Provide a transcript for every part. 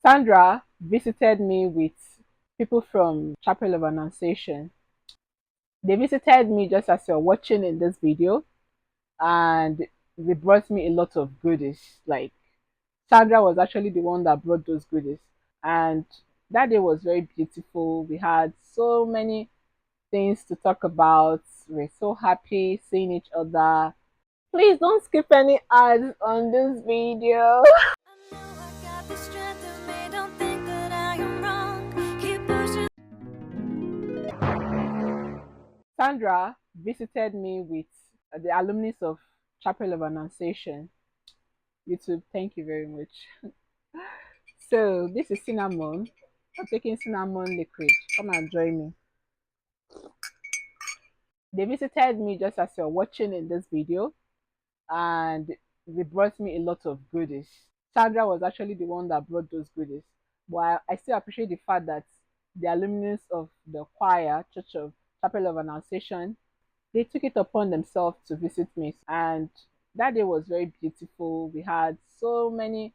Sandra visited me with people from Chapel of Annunciation. They visited me just as you're watching in this video, and they brought me a lot of goodies. Like Sandra was actually the one that brought those goodies, and that day was very beautiful. We had so many things to talk about. We're so happy seeing each other. Please don't skip any ads on this video. Sandra visited me with the alumnus of Chapel of Annunciation. YouTube, thank you very much. So this is cinnamon. I'm taking cinnamon liquid. Come and join me. They visited me just as you're watching in this video, and they brought me a lot of goodies. Sandra was actually the one that brought those goodies. But I still appreciate the fact that the alumnus of the choir, Church of Chapel of Annunciation, they took it upon themselves to visit me. And that day was very beautiful. We had so many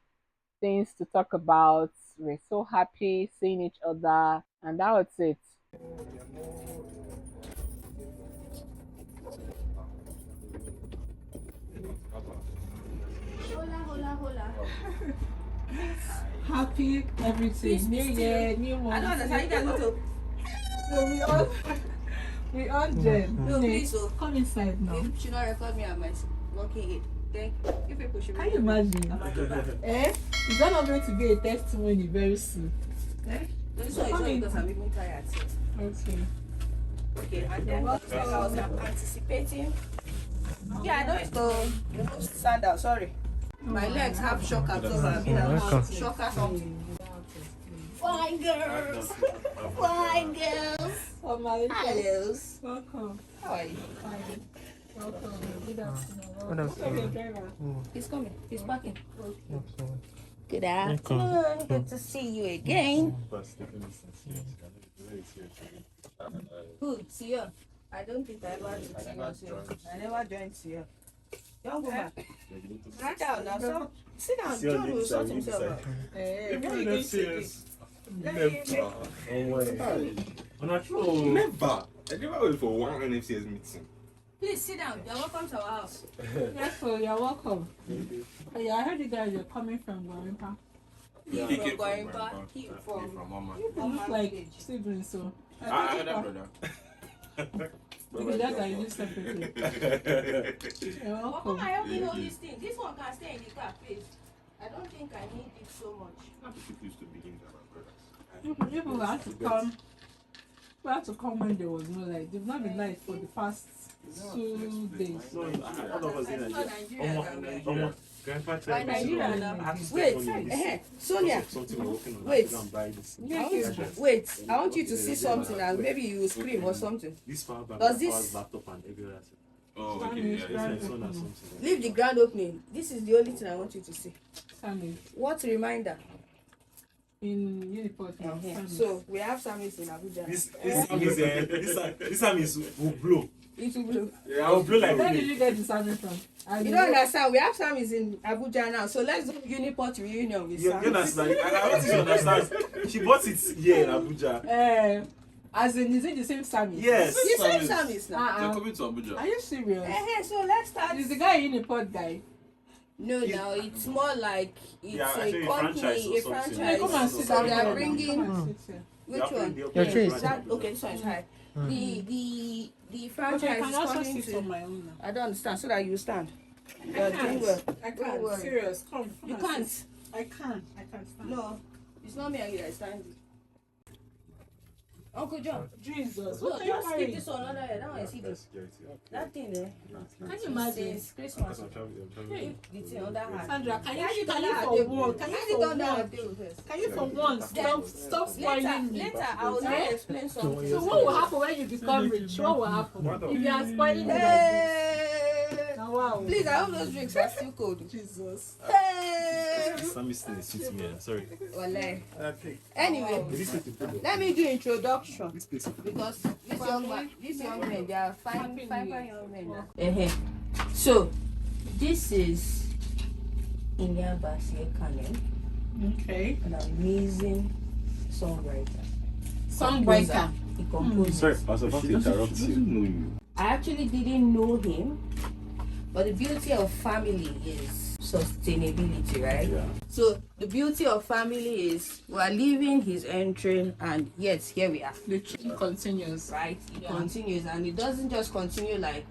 things to talk about. We're so happy seeing each other. And that was it. Hola. Happy everything. New year, new month. I don't understand. You guys want to. So we all gen. No, please, so Come inside now. you should not record me at my working aid. Thank you. You people should. Can you imagine? Is that not going to be a testimony very soon? This one is not because I'm even tired. Okay. Okay, and then I was anticipating. Yeah, I know it's to remove sandal. Sorry. My legs have shock absorber. You know, shock or something. Fine girls. Fine girls. Oh my Hello. welcome. How are you? Fine. Welcome. Good afternoon. Your driver. He's coming. He's parking. Okay. Good afternoon. Good to see you again. Good. See you. I don't think I ever joined Sia. I never joined Sia. Young woman. Sit down now. So, sit down. John will sort himself out. Never. I never went for one NFCS meeting. Please sit down. You're welcome to our house. Yes, so you're welcome. Oh, yeah, I heard you guys are coming from Guarimpa. He He from came from Guarimpa. Guarimpa. He From from. Mama. You look like siblings, so. I had that brother. Maybe that guy lives separately. You're Well, come welcome. and help me hold this thing. This one can stay in the car, please. I don't think I need it so much. People used to begin to have brothers. People had to come. We had to come when there was no light. They've not been light for the past 2 days. No, all of us in It's not Nigeria. Nigeria. Grandpa Why tried Nigeria to now? wait, Sonia. something we're working on. Wait. Go and buy this. Wait, I want you to see something and maybe you will scream or something. This power bank, Does this- powers laptop and everywhere. Oh, okay. Spanish, Yeah, It's yeah. like son or something. Leave the grand opening. This is the only thing I want you to see. Sammy What reminder? in UNIPORT now. Sammy. So we have Samis in Abuja. This time is will blow. It will blow. Yeah, I will blow like Where did me. you get the Sammy from? You don't understand. We have Samis in Abuja now. So let's do Uniport reunion with You Sam. understand? I want you to understand. She bought it here in Abuja. As in, is it the same Sammy? Yes. The same Samis now. They're coming to Abuja. Are you serious? So let's start. Is the guy a UNIPORT guy? No, it's more like it's Yeah, a actually a company, franchise or a something. Hey, come and franchise. sit So down they here are now. bringing Come and sit here. which one? Your trays. Okay, this one is high. The Okay, franchise I can is also coming sit to. on my own now. I don't understand. So that you stand. You're doing well. I Don't can't. worry. Serious. Come. You and can't. sit. I can't. I can't stand. No, it's not me and you that is standing. Uncle John. Jesus. No, What are you just keep carrying? this on another head. That one I see this. That thing there. Can you imagine? Since Christmas. Hey, The thing under her. Sandra, can Leave you it for under her one? table. Can Leave you it for under her one? table first. Can you for once stop spoiling me? Later, I will not explain something. So what will happen when you become rich? What will happen if you are spoiling me like this? Hey! Now, wow. Please, I hope those drinks are still cold. Jesus. Hey! Sammy's thing is sweet me. Sorry. Walai. Anyway, let me do introduction because this young man, they are fine young men now. So, this is Indian Basia Kanem. Okay. An amazing songwriter. Songwriter. He composed. Sorry, I was about to interrupt you. know you. I actually didn't know him, but the beauty of family is sustainability, right? Yeah. So the beauty of family is we are leaving, he's entering, and yes, here we are. The trend continues. Right? It Yeah. continues, and it doesn't just continue like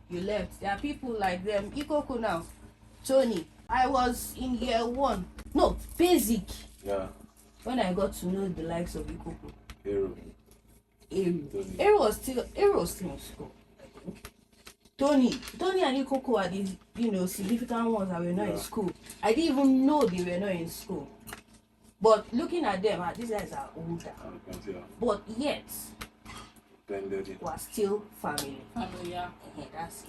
you left. There are people like them. Ikoku now, Tony. I was in year 1. No, basic. Yeah. When I got to know the likes of Ikoku. Hero. Ero was still in school. Tony and Ikoku are the significant ones that were not in school. I didn't even know they were not in school. But looking at them, these guys are older. But yet, we are still family. Family, yeah. That's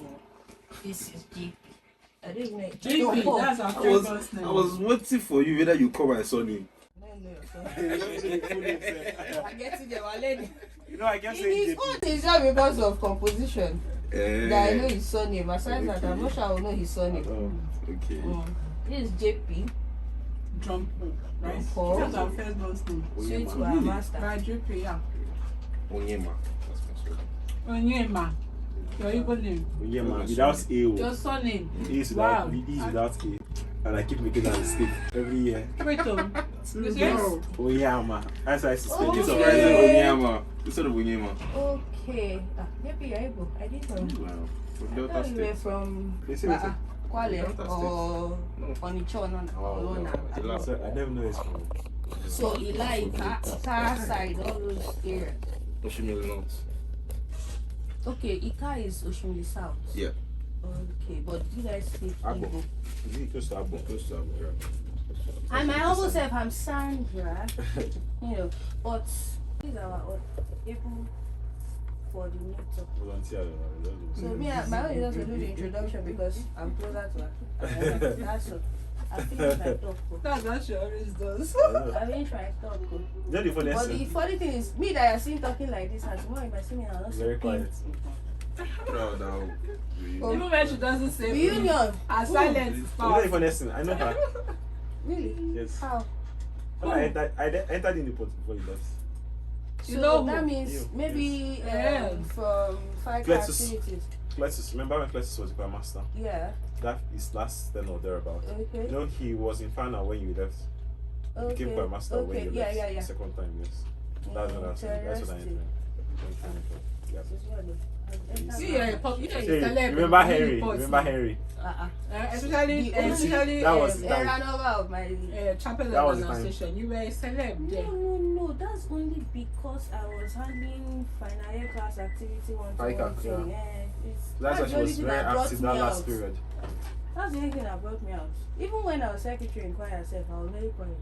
this is GP. I don't even know. JP, that's our first name. I was waiting for you whether you call my son in. I get it, Waleni. You know, I guess In his own, it's just because of composition that I know his surname. Aside that, I'm not sure I will know his surname. Oh, okay. This is JP. Drum right? Paul. That's our first boss name. Sweet to our master. Right, JP, yeah. Onyema. That's my son. Onyema. Your Igbo name. Yeah, man, without A. Your surname. E is Wow. without A. And I keep making that mistake every year. Wait, yes. Oh, yeah, man. As I suspect Oh, it's okay. already. Onyema. Instead of Onyema. Okay. JP, you're Igbo. I didn't know. Wow. From I Delta thought you were State. from They say it's Kwale Delta or No. Onicho. Oh, no. So I never know it's from. So Eli, Ika side, all those areas. Oshimili North. Okay, Ika is Oshimili South. Yeah. Okay, but you guys speak Agbo. Igbo. Is it close to Abo? Close to Abu, yeah. And my humble self, I'm Sandra. But these are our people for the meetup. Volunteer. So me, my own is just to do the introduction because I'm closer to her. That's all. I finished my talk. That's what she always does. I finished my talk. Then the funniest But the thing, funny thing is, me that I seen talking like this, and tomorrow if I see me, I'll also very quiet. Proud now. Even when she doesn't say Reunion. her silence is You know the powerful. funniest thing, I know her. Really? Yes. How? When I entered in the port before you left. So You know that who? means You. maybe Yeah. from 5 Cletus. activities. Cletus, remember when Cletus was the choir master? Yeah. That is last 10 or thereabout. Okay. You know, he was in final when you left. He Okay. became choir master when Okay. you Yeah, left. yeah, yeah. Second time, yes. That's what I was saying. That's what I Interesting. entered. Yeah. You are a pop. You are a Hey, celeb. remember Henry? Uniport. Remember Henry? Especially, The only- especially that was the time. Ran over of my. Chapel That of was the time. Annunciation. You were a celeb there. No. That's only because I was handling final year class activity one to FICA, one thing. That's why the she only was thing very that brought active me that last out. period. That's the only thing that brought me out. Even when I was secretary in choir self, I was very quiet.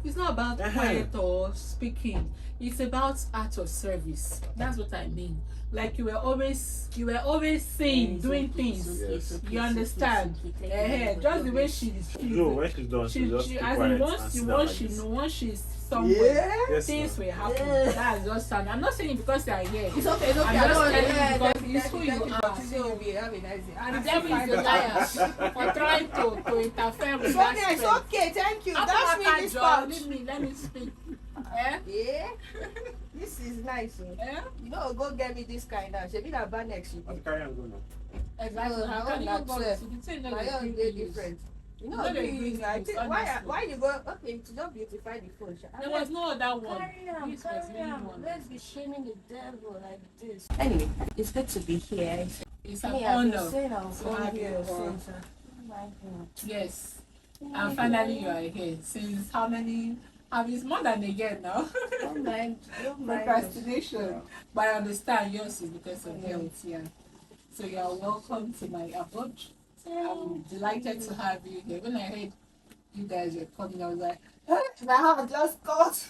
It's not about Uh-huh. quiet or speaking. It's about act of service. That's what I mean. Like you were always saying, doing things. Yes. You understand? Just the way she's No, when she's done, she'll just she keep as quiet in and sit down like this. once she's somewhere, Yes, things ma'am. will happen. Yeah. That's just sad. I'm not saying it because they are here. It's okay, it's okay. I'm I just don't telling you want because it's who you are. to have a nice day. And the devil is a liar for trying to interfere with that Sonia, it's strength. okay, thank you. After That's me that, this Joe, pouch. leave me, let me speak. Eh? Yeah, this is nice. Eh? You know, go get me this kind of. Shebi na bad next week. I'll carry on going now. Exactly. No, You her can own even na go 12. to the thing, no, My they own give dey you. different. You No, know, they be bring I news, think honestly. why you go? Okay, to just beautify the phone. There was no other one. Carry on, This was carry really on. one. Let's be shaming the devil like this. Anyway, it's good to be here. It's an Me, I've been honor. saying I'll to come have here you for- since. Yes. And finally you are here. Since how many? It's more than a year now. Don't mind. Procrastination. But I understand yours is because of health, yeah. So you are welcome to my abode. I'm delighted to have you here. When I heard you guys were coming, I was like, my heart just caught.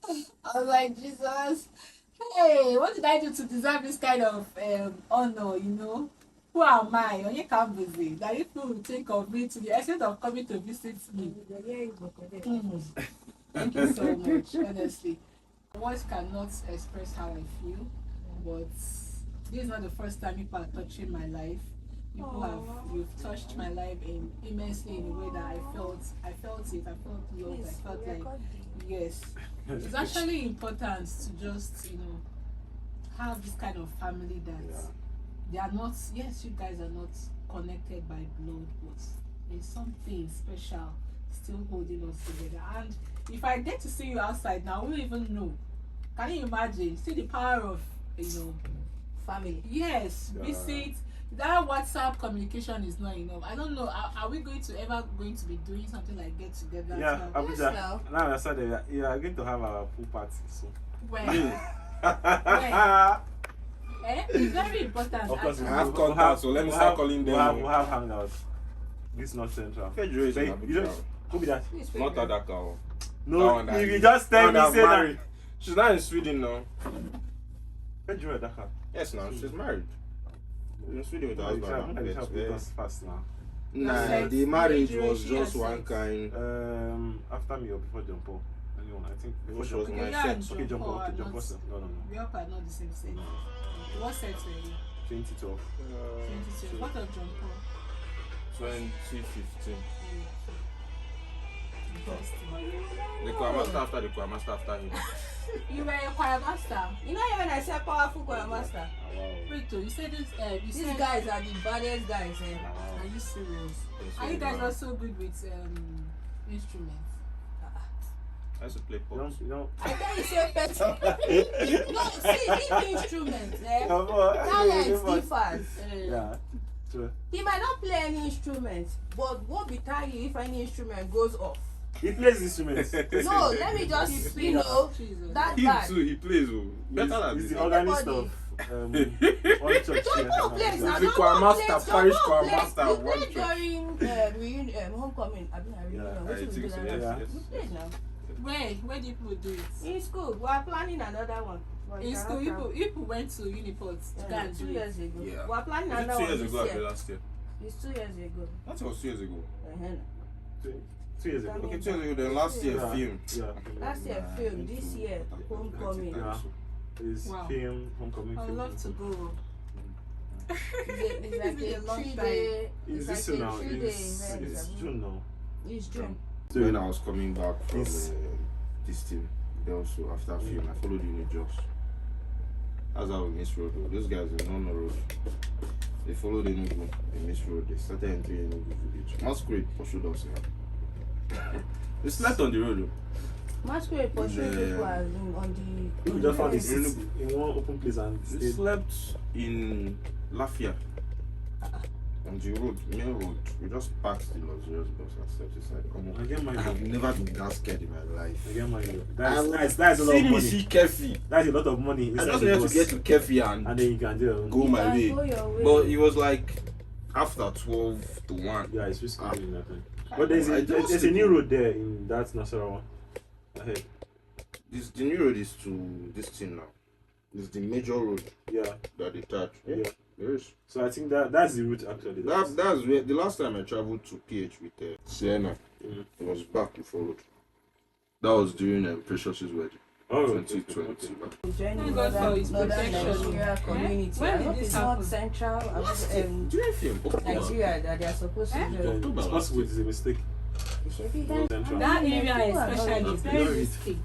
I was like, Jesus, hey, what did I do to deserve this kind of honor, you know? Who am I? On your campus, that if people will think of me to the extent of coming to visit me. Thank you so much, honestly. Words cannot express how I feel, but this is not the first time people are touching my life. You've touched my life immensely in a way that I felt it, I felt love, I felt like, yes. It's actually important to just, have this kind of family that they are not, yes, you guys are not connected by blood, but there's something special still holding us together. And if I get to see you outside now, we don't even know. Can you imagine? See the power of, family. Yes, visit. That WhatsApp communication is not enough. I don't know. Are we ever going to be doing something like get together? Yeah, Abuja. Yes, Now I said that you are going to have a pool party. So. When? Of It's very important. course, I have contacts, so let me start calling them. We'll have hangouts. This is not central. Pedro is in You don't. Abuja. Who be that? Not Adaka. No, if you just tell me, say that. She's not in Sweden now. Pedro Adaka. Yes, now she's married. In Sweden with her husband. You have put us fast now. Nah, the marriage was She just has one sex. kind. After me or before John Paul? Anyone? I think before Which John was Paul. my Yeah, sex. John Okay, John Paul. Paul Okay, are John Paul. not- Sir. No. We hope are not the same sex. What sex were you? 2012. 22. What of John Paul? 2015. The Oh. choir master after the choir master after him. You were a choir master. You know when I say powerful choir master, Wait, you said this. these guys are the baddest guys. Are you serious? Yes, Are you yes, guys wow. also good with instruments? I used to play pop. I tell you, say person. No, see, this instrument, talent differs. Yeah. Sure. He might not play any instrument, but what be tell you if any instrument goes off? He plays instruments. No, let me just, Jesus. that Him guy. too, he plays. Better than He's this. the organist Everybody. of one church John here. Paul plays now. The John choir Paul master, plays. parish John choir Paul plays. master, We one played church. during homecoming. I mean, Yeah, know. I What think we so, do yes, now? yes. We played now. Where do people do it? In school, we are planning another one. But In it school, cannot people went to Uniport to go and 2 do it. years ago. Yeah. We are planning Was it another 2 one years this ago or year. last year? It's 2 years ago. That was 2 years ago. Uh-huh. 2 years ago. Okay, 2 years ago, then last year Yeah. film. Yeah. Last year film, this year homecoming. Yeah. It's Wow. film, homecoming. I'd film. love to go. It's like been a a long 3-day. Is It's this like now? a 3-day It's event. June now. It's June. So When I was coming back from This- this team, then also after film, I followed Uni Jobs. That's how we missed road. Though. Those guys in no road. They followed Enugu, they missed road. They started entering Enugu village. Masquerade pursued us. Yeah. They slept on the road. Though. Masquerade pursued Yeah. people as in on the. people just found the a seat in one open place and They stayed. slept in Lafia. On the road, main road. We just parked the luxurious bus and stepped inside. Come I on. get mine. I have never been that scared in my life. I get mine. That's a lot See of me money. see Kefi. That's a lot of money. I inside just the needed bus. to get to Kefi and And then you can do go my way. Go your way. But it was like after 12 to 1. Yeah, it's risky doing that time. I But there's I a, just there's a new road there in that Nasarawa one. Ahead. The new road is to this thing now. It's the major road Yeah. that they touch. Yeah. There is. So I think that's the route actually. That's where the last time I traveled to PH with Sienna. Mm. It was back before road. That was during Precious's wedding. Oh, 2020. Joining Thank God for his Northern protection. Nigeria community. When I did hope this it's not happen? central. During film. Nigeria that they are supposed to join. Then it's possible it's a mistake. Central. That area People are not especially ready. is very risky.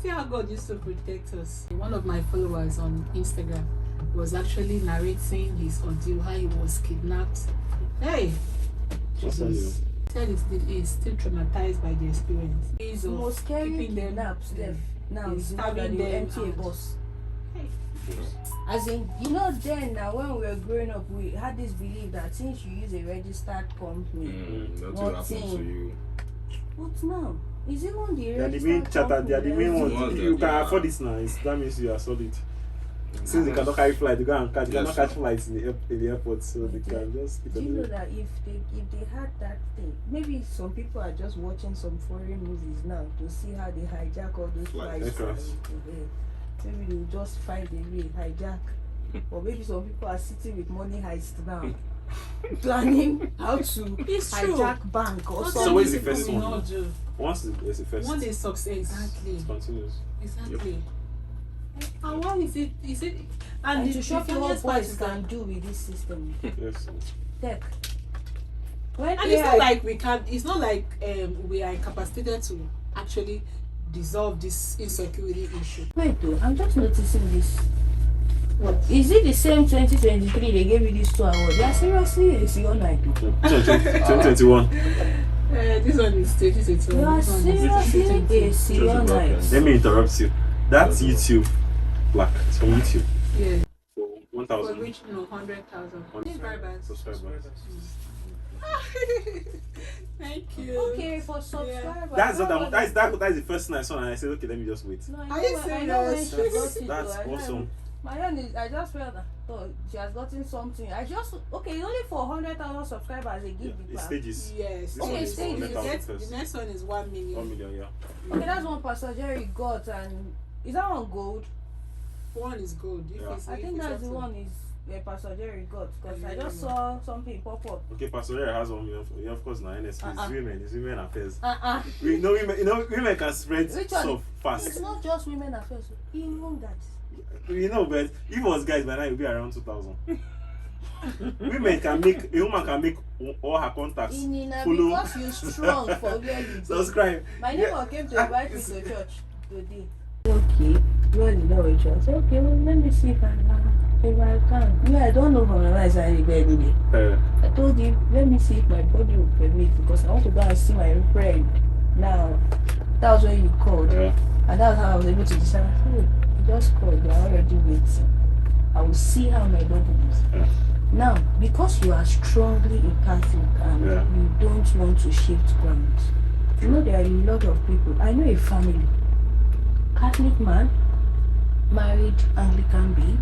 See how God used to protect us. One of my followers on Instagram was actually narrating his ordeal, how he was kidnapped. Hey, Jesus. Said he's still traumatized by the experience. The most scary keeping them kidnaps left now is is now that having they them empty a out. bus. Hey. As in, then now when we were growing up, we had this belief that since you use a registered company, Nothing happens to you. but now is even the They are the registered main charter, they are the main company ones. ones If you that- can yeah. afford it now, that means you are solid. Since they cannot carry flight, they go and catch. They cannot Yes, catch flights in the airport, so they can just keep Do you know it. that if they had that thing, maybe some people are just watching some foreign movies now to see how they hijack all those Flights. flights. Aircraft. Maybe they'll just find a way hijack. Or maybe some people are sitting with money heist now, planning how to It's true. hijack bank or What So something. where's the people first will one? not do. Once it's the first, One day success. Exactly. it continues. Exactly. And why is it? And to show you what funniest part boys is can that, do with this system. Yes. Tech. When and it's not like we can. It's not like we are incapacitated to actually dissolve this insecurity issue. Wait though, I'm just noticing this. What? Is it the same 2023 they gave you these 2 awards? Yeah, seriously, it's your night. 2021. This one is stages. It's You are seriously it's your night. Let me interrupt you. That's YouTube black. It's from YouTube. Yeah. For For 1,000 which 100,000 subscribers. Thank you. Okay, for subscribers. That's the first thing I saw, and I said, okay, let me just wait. No, Are you I know when serious? she got it, That's though. awesome. My own is, I just felt that she has gotten something. Okay, it's only for 100,000 subscribers they give Yeah, the it's back. stages. Yes. This Okay, one is stages. 100,000 The first. next one is 1 million. 1 million, yeah. Okay, that's one Pastor Jerry got, and is that one gold? One is gold. If Yeah. it's, I if think it's that's the up to- one is Pastor Jerry got, because I Yeah. just saw something pop up. Okay, Pastor Ray has 1 million. Yeah, of course, now NSP it's women affairs. We know women can spread Which one? stuff fast. It's not just women affairs, even that. But if it was guys by now, it would be around 2,000. Women can make, a woman can make all her contacts Inina, follow, because you're strong for where you go. subscribe. My neighbor came to invite me to church today. Okay, well, you know which one. So, okay, well, let me see if I can. Yeah, I don't know how my life is anyway. I told him, let me see if my body will permit, because I want to go and see my friend now. That was when you called. Yeah. And that's how I was able to decide. Oh, you just called, you're already waiting. I will see how my body is. Yeah. Now, because you are strongly a Catholic and you don't want to shift grounds, you know there are a lot of people. I know a family, Catholic man, married Anglican babe.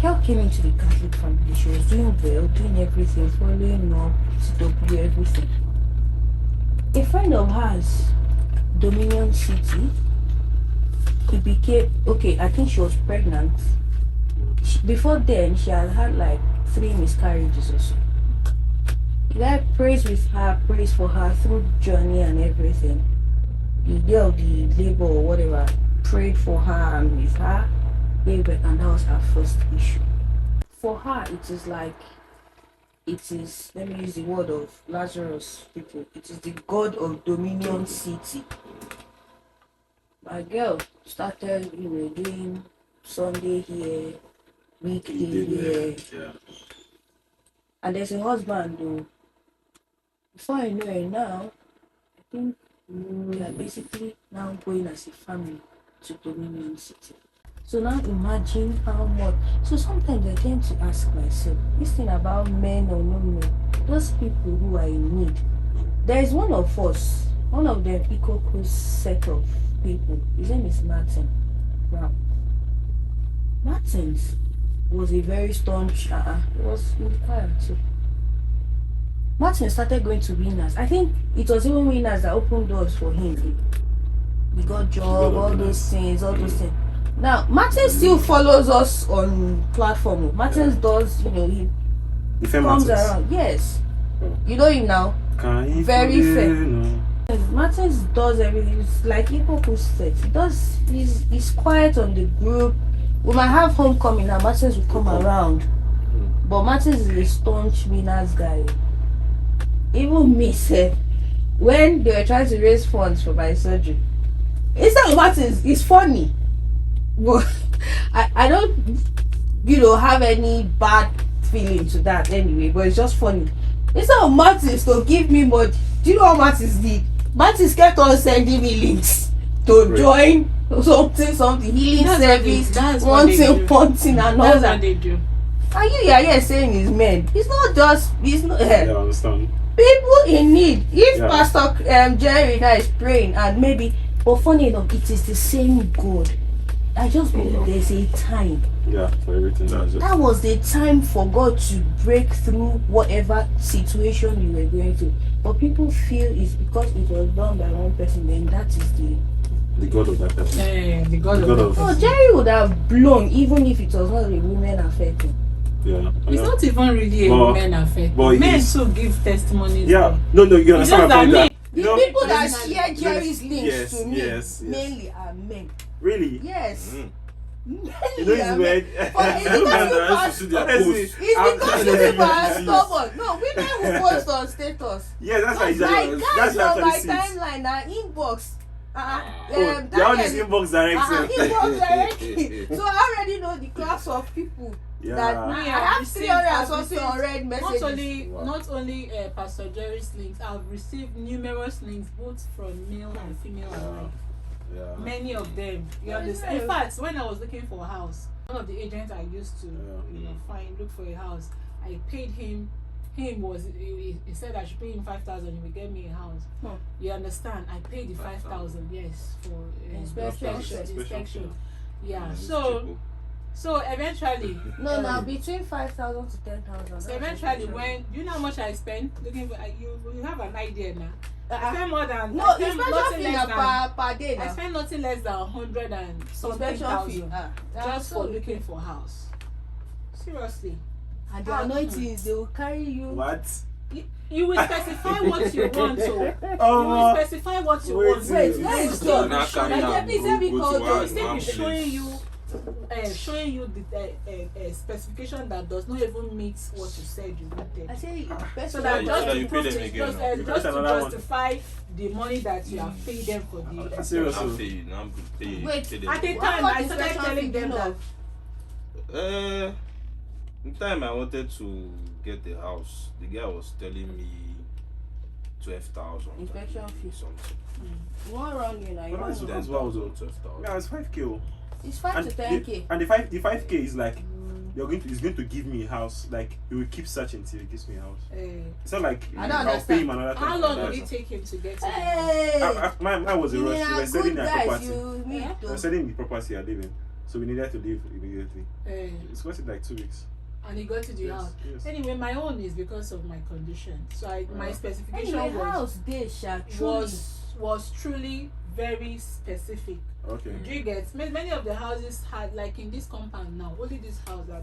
Girl came into the Catholic family. She was doing well, doing everything, following up, CW, everything. A friend of hers, Dominion City, he became, okay, I think she was pregnant. Before then, she had had like 3 miscarriages or so. The guy prays with her, prays for her through journey and everything. The girl, the labor or whatever, prayed for her and with her, and that was her first issue. For her, it is like, it is, let me use the word of Lazarus people, it is the God of Dominion City. My girl started, doing Sunday here, weekday here. Yeah. And there's a husband though. Before I know it now, I think we are basically now going as a family to Dominion City. So now imagine how much. So sometimes I tend to ask myself, this thing about men or no men, those people who are in need. There is one of us, one of them Ikoku's set of people. His name is Martin. Wow. Martins was a very staunch, he was in the choir too. Martin started going to Winners. I think it was even Winners that opened doors for him. He got job, all those things. Now, Martin still follows us on platform. Martin does, he comes around. Yes. You know him now. Very fair. Martins does everything. It's like Ipoku said. He's quiet on the group. We might have homecoming and Martins will come around. But Martins is a staunch Winners guy. Even me said, when they were trying to raise funds for my surgery, instead of Martins, it's funny. But I don't, have any bad feeling to that anyway, but it's just funny. Instead of Martins to give me money, do you know what Martins did? Martins kept on sending me links to join something, healing service, one thing, and all That's that. what they do. Are you here saying it's men? It's not. Yeah, I understand. People in need. If Pastor Jerry now is praying and maybe, but funny enough, it is the same God. I just believe there's a time. Yeah, for everything that was the time for God to break through whatever situation you were going through. But people feel it's because it was done by one person, then that is the God of that person. Yeah, the God of Oh, Jerry would have blown even if it was not a women affecting. Yeah. It's not even really a women affair. Men too give testimonies. Yeah. No, you understand my point. The people that share Jerry's links to me mainly are men. Really? Yes. You know Many it's weird. it's You because guys you are pass. to see their Honestly, posts. It's I'm because telling you you, people are yes. stubborn. No, women will post on status. Yeah, that's why Like that's guys on actually my see it. timeline na inbox. Oh, they all this inbox direct. Inbox directly. So I already know the class of people Yeah. that me. I have 300 and something unread messages. Not only Pastor Jerry's links, I've received numerous links both from male and female alike. Yeah. Many of them. You understand? In fact, when I was looking for a house, one of the agents I used to look for a house, I paid him. He said I should pay him 5,000. He will get me a house. You understand? I paid the 5,000. Yes, for inspection. Yeah. So eventually. No, now between 5,000 to 10,000. So eventually, when you know how much I spend looking for, you have an idea now. I spend more than no inspection fee per day. I spend nothing less than 100 and something thousand just for looking for house. Seriously. And the anointings, they will carry you. What? You will specify what you want to. You will specify what you want. Wait, let me stop. Let me call you. Instead of showing you the specification that does not even meet what you said you wanted. I say So that just you pay them again. just to justify the money that you have paid them for the Seriously. Wait, at the time I started telling them that The time I wanted to get the house, the guy was telling me 12,000 inspection fee. something. One wrong, you know. You But don't that's know. what was 12,000. Yeah, it's 5K. It's 5 to 10K. And the 5K is like he's going to give me a house. Like he will keep searching till he gives me a house. It's not like I don't I'll pay him understand. another. how long did it take him to get to Hey! Mine was a You rush. mean We were are selling good their guys, property. you need We were to. selling the property I live in, so we needed to leave immediately. the It's going to take like 2 weeks. and he got to the house. Yes. Anyway, my own is because of my condition. So my specification Anyway, was house they shall truly. was truly very specific. Okay. Do you get? Many of the houses had, like in this compound now, only this house that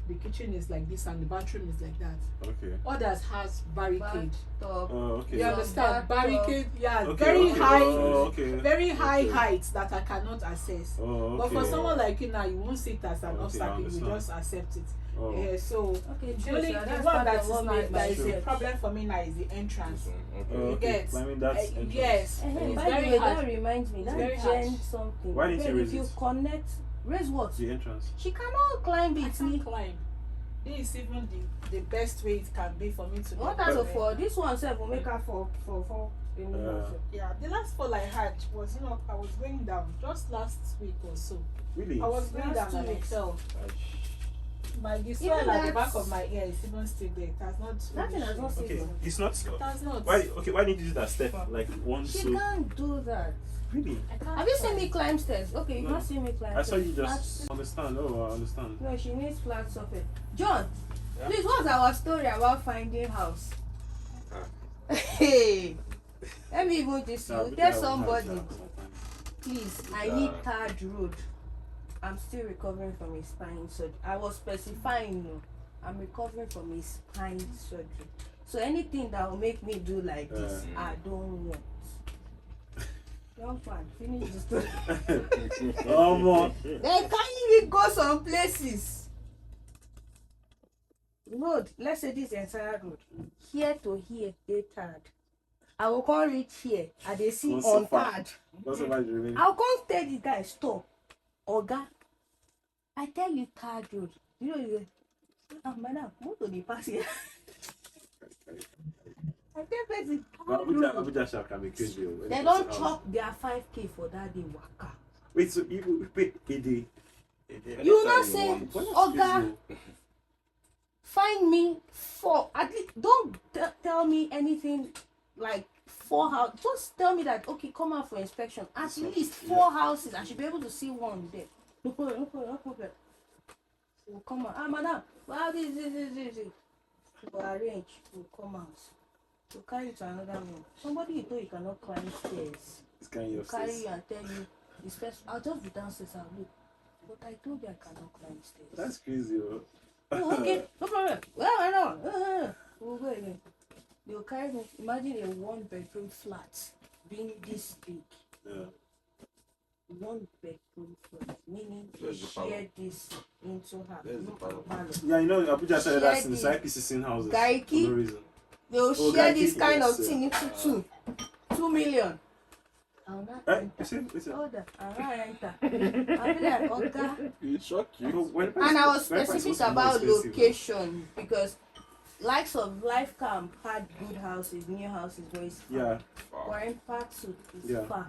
the kitchen is like this and the bathroom is like that. Okay. Others has barricade. Top. Oh, okay. You understand? Back Barricade, yeah, Okay, very okay. high, Oh, okay. very high Okay. heights that I cannot access. Oh, okay. But for someone like you now, you won't see it as an Okay, I obstacle. You understand. just accept it. Oh. Yeah, so Okay, the true, only sir. the That's one part that of is what made, that is a my problem for me now is the entrance. Okay. Oh, You okay. get? I mean that's entrance. Yes, By it's the very way, hard. that reminds me. It's That very gen hard. something. Why didn't you Then raise if you it? connect, raise what? The entrance. She cannot climb I it. can't climb. This is even the best way it can be for me to What get has there. of for this one self will make her for Yeah, the last fall I had was I was going down just last week or so. Really? I was going Last down 2 and I weeks. fell. My the Even swell at the that's- back of my ear is even still there. It has not. Nothing has not Okay. saved It's not. It has not. Why? Okay. Why didn't you do that step like one? She So can't do that. really? I can't Have you seen climb. me climb stairs? Okay, you've No. not seen me climb I saw stairs. you just understand. Oh, I understand. No, she needs flat surface. John, Yeah? please, what's our story about finding house? Ah. Hey, let me even this Nah, you. but Tell that was somebody, hard, please. I need third road. I'm still recovering from a spine surgery. I was specifying, no. I'm recovering from a spine surgery. So anything that will make me do like this, I don't want. Young man, finish the story. Oh, more. Then can you even go some places? Road, let's say this entire road. Here to here, they third. I will come reach here and they see Go so on far. third. That's about you. I'll come tell the guy, stop. Oga, I tell you third road. You know, you say, madam, move to the pass here. I tell person, third road. Abuja shall can be crazy. Oh, They don't chop their 5K for that day waka. Wait, so you pay a day? You not say, Oga, Crazy, find me four. At least don't tell me anything like 4 houses. Just tell me that okay, come out for inspection. At least 4 houses. I should be able to see one there. No problem, no problem, no problem. We'll come out. Ah, madam, well, this. We'll arrange. We'll come out. We'll carry you to another room. Somebody you know you cannot climb stairs. It's kind We'll of carry stairs. you and tell you this first. I'll just be downstairs and look. But I told you I cannot climb stairs. That's crazy. Oh. Oh, okay, no problem. Well, I know. We'll go again. They'll carry me. Imagine a 1-bedroom flat being this big. Yeah. one bedroom flat, meaning they There's the power. share this into her. There's the power. Yeah, you know, Abuja started that since Share IPCC in houses. Gaiki. For no reason. They'll Oh, share Gaiki, this kind yes, of thing into 2 million. I'll not Eh? enter. You see? Hold on, I'll not enter. I'll be like, okay. It shocked you. So when And I was when price specific was more about expensive, location because likes of Life Camp had good houses, new houses, but it's far. Yeah. Warren Park too is Yeah. far.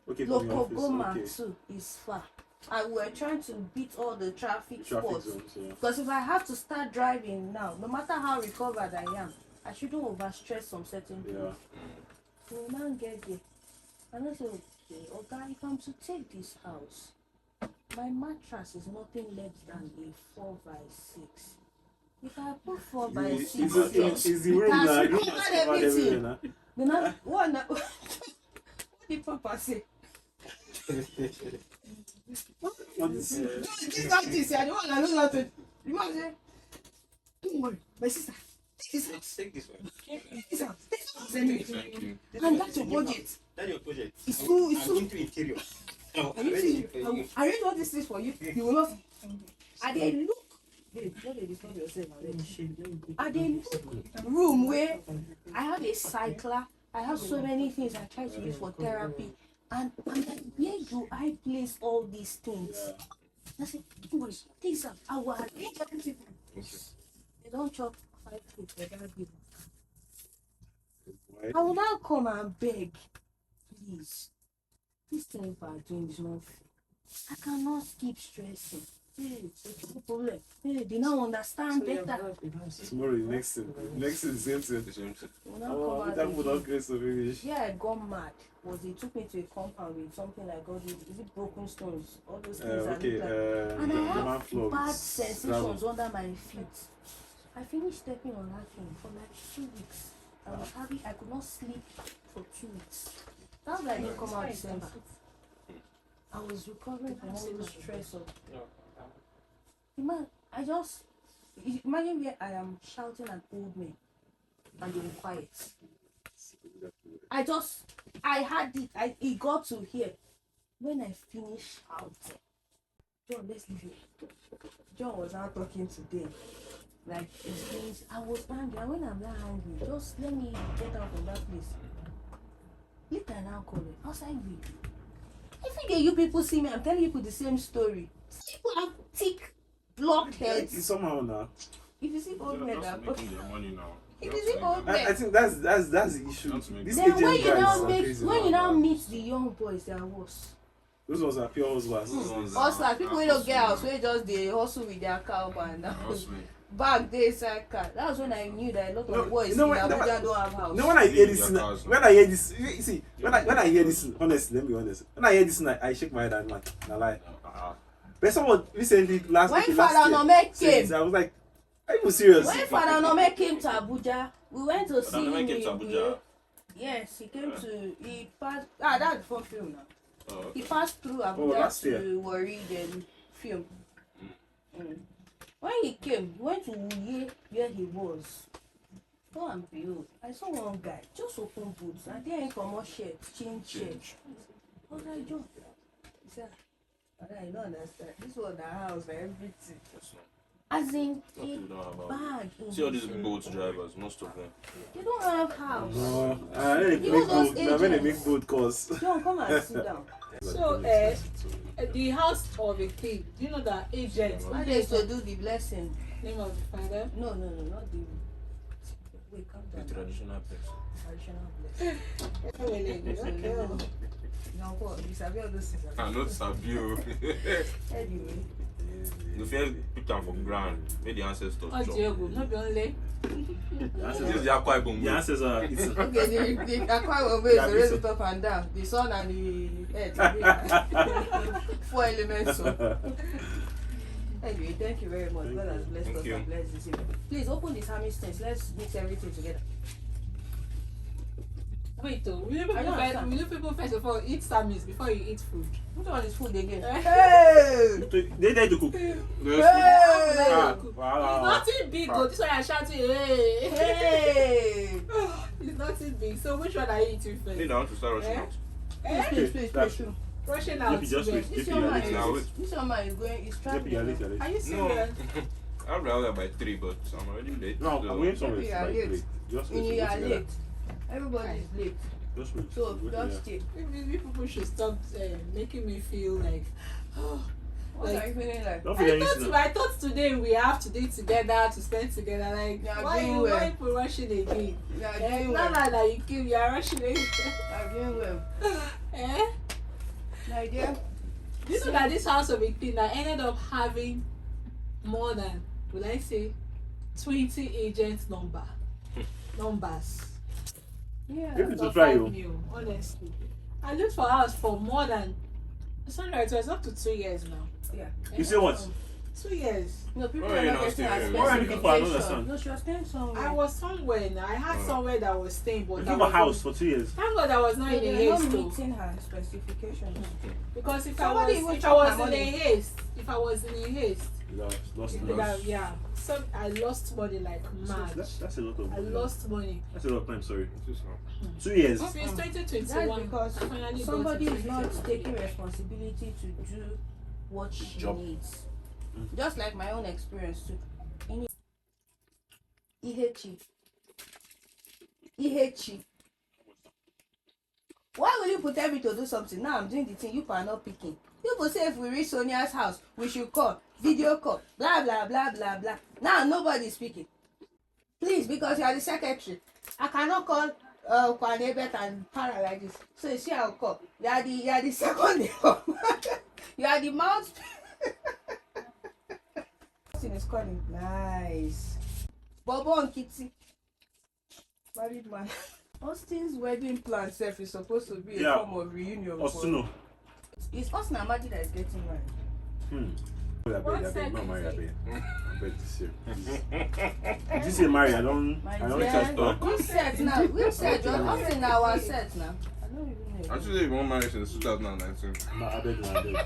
Okay, from your office. Lokogoma Okay. too is far. And we're trying to beat all the traffic Traffic spots. zones, yeah. Because if I have to start driving now, no matter how recovered I am, I shouldn't overstress some certain things. Yeah. So we now get there. And I say, okay, okay, if I'm to take this house, my mattress is nothing less than a 4x6. If I put 4x6 Is the room it has now? covered Room has covered everything. everywhere now. then I, what did Papa say? What is it? This not this, I don't want to know nothing. The man say, don't worry, my sister, take this house. Take this one. Take this house. Take this house anyway. Thank you. And that's your budget. That's your project. It's too, it's I'm too. into interior. Oh, Are you ready? serious? I arrange all these things for you. You will not. And they look. Babe, let me disturb yourself already. And they look room where I have a cycler. I have so many things I try to use for therapy. And I'm like, where do I place all these things? I said, don't worry, things up. I will arrange everything. They don't chop 5 food, they don't give. I will now come and beg, please. This thing if I doing is not fair. I cannot keep stressing. Hey, it's no problem. Hey, they now understand better. Tomorrow is next thing. Next thing, same thing. Will now Oh, come out that would again. not grace of English. Yeah, I got mad. Was he took me to a compound with something like God, is it broken stones? All those things that Okay, look like. And I German have floor. bad sensations under my feet. I finished stepping on that thing for like 2 weeks. I was happy. I could not sleep for 2 weeks. That's why I didn't come out December. I was recovering from all the stress of. Imagine where I am shouting at old men and they were quiet. I had it. It got to here. When I finished shouting, John, let's leave here. John was out talking to them. Like, his things, I was angry. And when I'm not angry, just let me get out of that place. Later now call me. I was angry. Every day you people see me, I'm telling you the same story. People have thick, blocked heads. It's somehow now. If you see old men, They're they're not making their money now. if you see old I men, think that's the issue. Not to make This then agent when you guys now are make, crazy when now. you now meet the young boys, they are worse. Those ones are pure husbands. Also, like people wey don't get house, wey just dey hustle with their cow and back dey inside car. That was when I knew that a lot of No, boys you know in what- Abuja don't have house. You know when I hear this, Leave their cars, when I hear this, you see, when I hear this, honestly, let me be honest. When I hear this, I shake my head and I'm like, nah lie. But someone recently When last Father year, Nome said came, this, I was like, are you serious? when Father Nome came to Abuja, we went to see him came to in Abuja. Yes, he came to, he passed, that's before film now. Oh, He passed through Abuja last year. to Warri then film. When he came, he went to Uye where he was. Go and behold, I saw one guy just open boots and there he come out shirt, change shirt. I was like, John, he said, I don't understand. This was the house for everything. As in a bag. See all these boat drivers, most of them. They don't have house. No, when they You know make those boat, now when they agents. make boat calls. John, come and sit down. So, the house of a king, do you know that agent? Why they used to do the blessing? Name of the father? No, not the. Wait, calm down. The traditional place. Traditional blessing. Okay. No, what? You sabi all those things. I not Sabio. Anyway, You feel put them for ground, made the ancestors Oh, chop. Diego, not be only. The This is the Akwa Ibom. the answers are it's okay, the Akwa Ibom is Yeah, raise so- it up and down. The sun and the earth. 4 elements. So. Anyway, thank you very much. God has blessed Thank us you. and blessed this evening. Please open this hammy stance. Let's mix everything together. Wait, will you I don't understand. will you people first of all eat samis before you eat food? Which one is food again? Hey! they try to cook. Hey! It's Wow. nothing big, though. This one I shouting, hey! Hey! It's nothing big. So which one are you eating first? Need I want to start rushing Eh? out. Please, please, please, That's- please. Rushing out. Just today. wait. This JP, one you're man late. Now, is this one man is going. Is JP, traveling. you're late. You're Are late. you no, serious? I'm rather by 3, but I'm already late. No, so- I'm going somewhere. JP, It's you're like late. late. Just When wait. you are together. late, everybody is late. Just wait. So Wait just here. stay. Maybe people should stop making me feel like, oh, What like, are you feeling like? Don't feel anything. I thought today we have to do together, to spend together. Like, Yeah, why doing you well. why people rushing again? You are Eh, doing now well. that you kill, you are rushing again. You are doing well. Eh? My dear. Do you know that this house of 18 I ended up having more than, will I say, 20 agent numbers. Yeah. If it's to Of try 5 you. mil, honestly. I looked for house for more than, Sandra, it was up to 2 years now. Yeah. You say what? 2 years. No, people Why are are you not not getting staying as here? Why are you looking for another specification. son? No, she was staying somewhere. I was somewhere now. I had somewhere that was staying, but You that keep a was house for 2 years. Thank God I was not in a They were haste not though. meeting her specification. Because if I Somebody even was chopped in my a money. haste, if I was in a haste, You have lost it money. would have, yeah. So I lost money like mad. That's a lot of I lost money. That's a lot of time, sorry. This is how- 2 years. Since That's 2021, because I finally got somebody into is not 2021. taking responsibility to do what she job. needs. Just like my own experience too. Ihechi. Why will you put me to do something? Now I'm doing the thing, you are not picking. People say if we reach Sonia's house, we should call, video call, blah blah blah blah blah. Now nobody is speaking. Please, because you are the secretary. I cannot call Kwanebet and para like this. So you see I'll call. You are the second you are the mouth. Austin is calling. Nice. Bobo and Kitty. Married man. Austin's wedding plan self is supposed to be a form of reunion. Ostuno. It's Austin and Maggie that is getting married. I What beg, side not is marry, I it? beg. I beg this year. Did you say marry? I don't My catch dear, that. which set now? Which set? Just Austin our set now. I don't even know. Actually, we won't marry since 2019. No, I beg, I beg.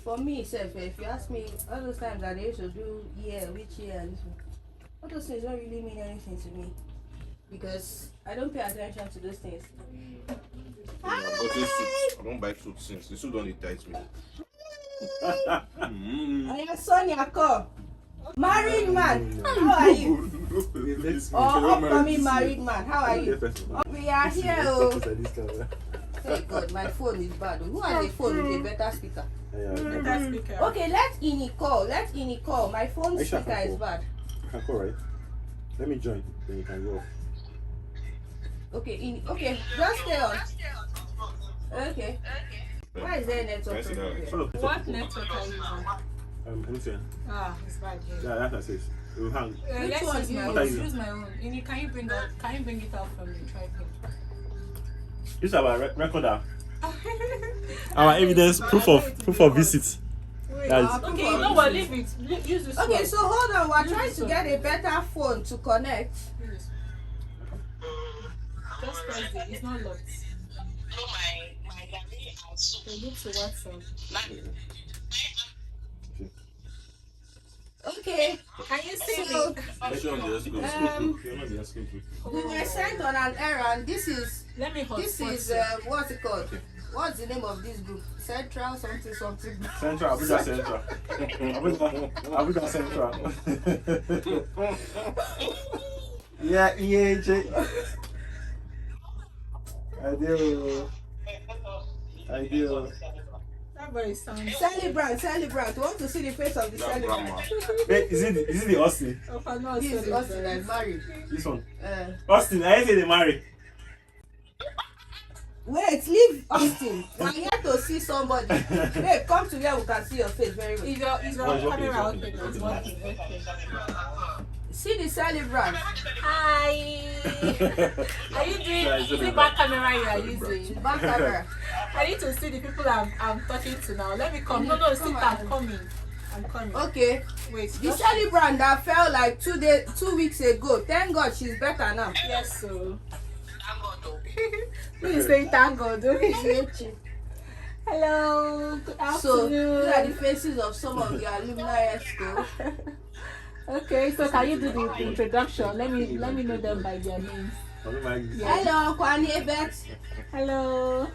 For me, self, if you ask me, all those times that they used to do which year, and this one, all those things don't really mean anything to me because I don't pay attention to those things. But this suit, I don't buy suits since. The suit don't entice me. I am Sonia call. Married man, how are you? Or upcoming married man, how are you? We are here. Oh. Thank God, my phone is bad. Who has a phone with a better speaker? Better speaker. Okay, let Ini call. Let Ini call. My phone Aisha speaker can is call. bad. I can call, right? Let me join, then you can go off. Okay, okay, just stay on. Okay. Why is there a network Can I see problem that? here? Follow. What network are you using? MTN. Ah, it's bad here. Yeah, that's what I says. It will hang. Let's Which one use do you my use? own. Use my own. Ini, can you bring it out from the tripod? This is our recorder. Our evidence, proof of visit. Wait, That's- okay, you know what? Leave it. Use this one. Okay, so hold on. We're Use trying this to one. get a better phone to connect. Use this one. Just press it. It's not locked. So go to WhatsApp. Okay. Can you see So, me? Which one do you just go? You're not the asking to. we were sent on an errand. This is Let me hotspot you. what's it called? What's the name of this group? Central something something. Central, Abuja Central. Abuja Central. Yeah, EAJ. I do. That boy sounds. Celebrant. We want to see the face of the That celebrant. grandma. Wait, is it the Austin? Oh, for no, This is Austin that is married. This one. Uh, I say they marry. Wait, leave Austin. We're here to see somebody. Hey, come to where we can see your face very well. Is your Oh, it's working, camera it's okay? working, It's it's working. Okay. See the celebrant. Hi. Are you doing? Is it back camera you are using? Back camera. I need to see the people I'm talking to now. Let me come. No, sit. I'm coming. I'm coming. Okay. Wait. The celebrant that fell like 2 weeks ago. Thank God she's better now. Yes, so. Please say thank God. Hello. Good So these are the afternoon. faces of some of the alumni at school. Okay, so can you do the introduction? Let me know them by their names. Hello, Uncle Aniebet. Hello.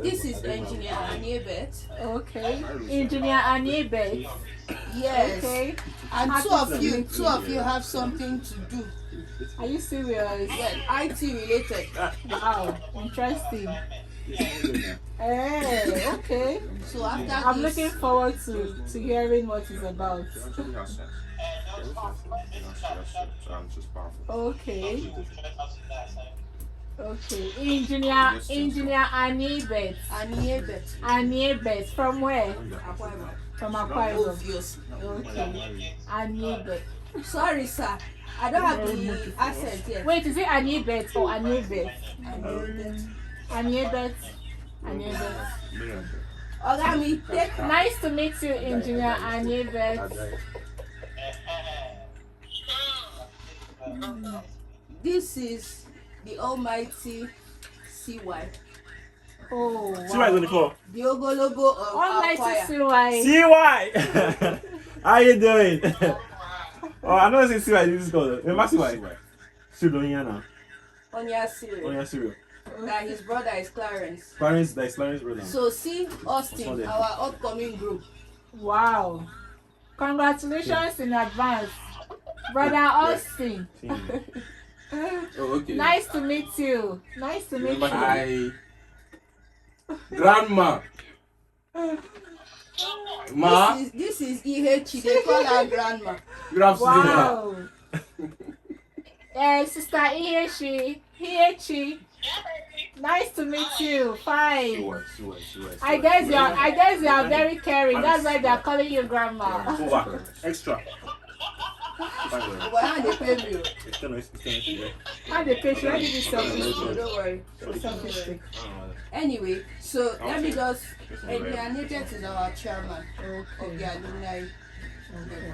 This is Engineer Aniebet. Okay. Engineer Aniebe. Yes. Okay. And Happy two of you have something to do. Are you serious? Yeah, IT related. Wow. Interesting. Hey, okay. So after I'm this, looking forward to hearing what it's about. It actually has sense. And it's powerful. Okay. Okay. Engineer Aniebet. Aniebet. From where? From Akwa Ibom. Obviously. Okay. Aniebet. Sorry, sir. I don't have the accent yet. Wait, is it Aniebet or Aniebet? Aniebet. Ogami, take. Nice to meet you, Engineer Aniebet. This is the almighty CY. Oh, See why is on the call? The Ogologo of our Almighty choir. CY. See why? How you doing? Oh, I know it's CY this is called. Remember CY? Still doing here now. On your series. On your serial. That his brother is Clarence. Clarence, that is Clarence brother. So see Austin, there? our upcoming group. Wow. Congratulations in advance, Brother Austin. Oh, okay. Nice to meet you. Nice to meet you. Hi. Grandma. Ma. This is Ihechi. They call her grandma. Good afternoon. Wow. Sister Ihechi. Nice to meet you. Fine. I guess you are very caring. That's why they are calling you grandma. Over. Extra. But how they pay me? How they pay you? How did you selfish? Don't worry. Selfish. Anyway, so let me just. Annunciation is our chairman of the alumni.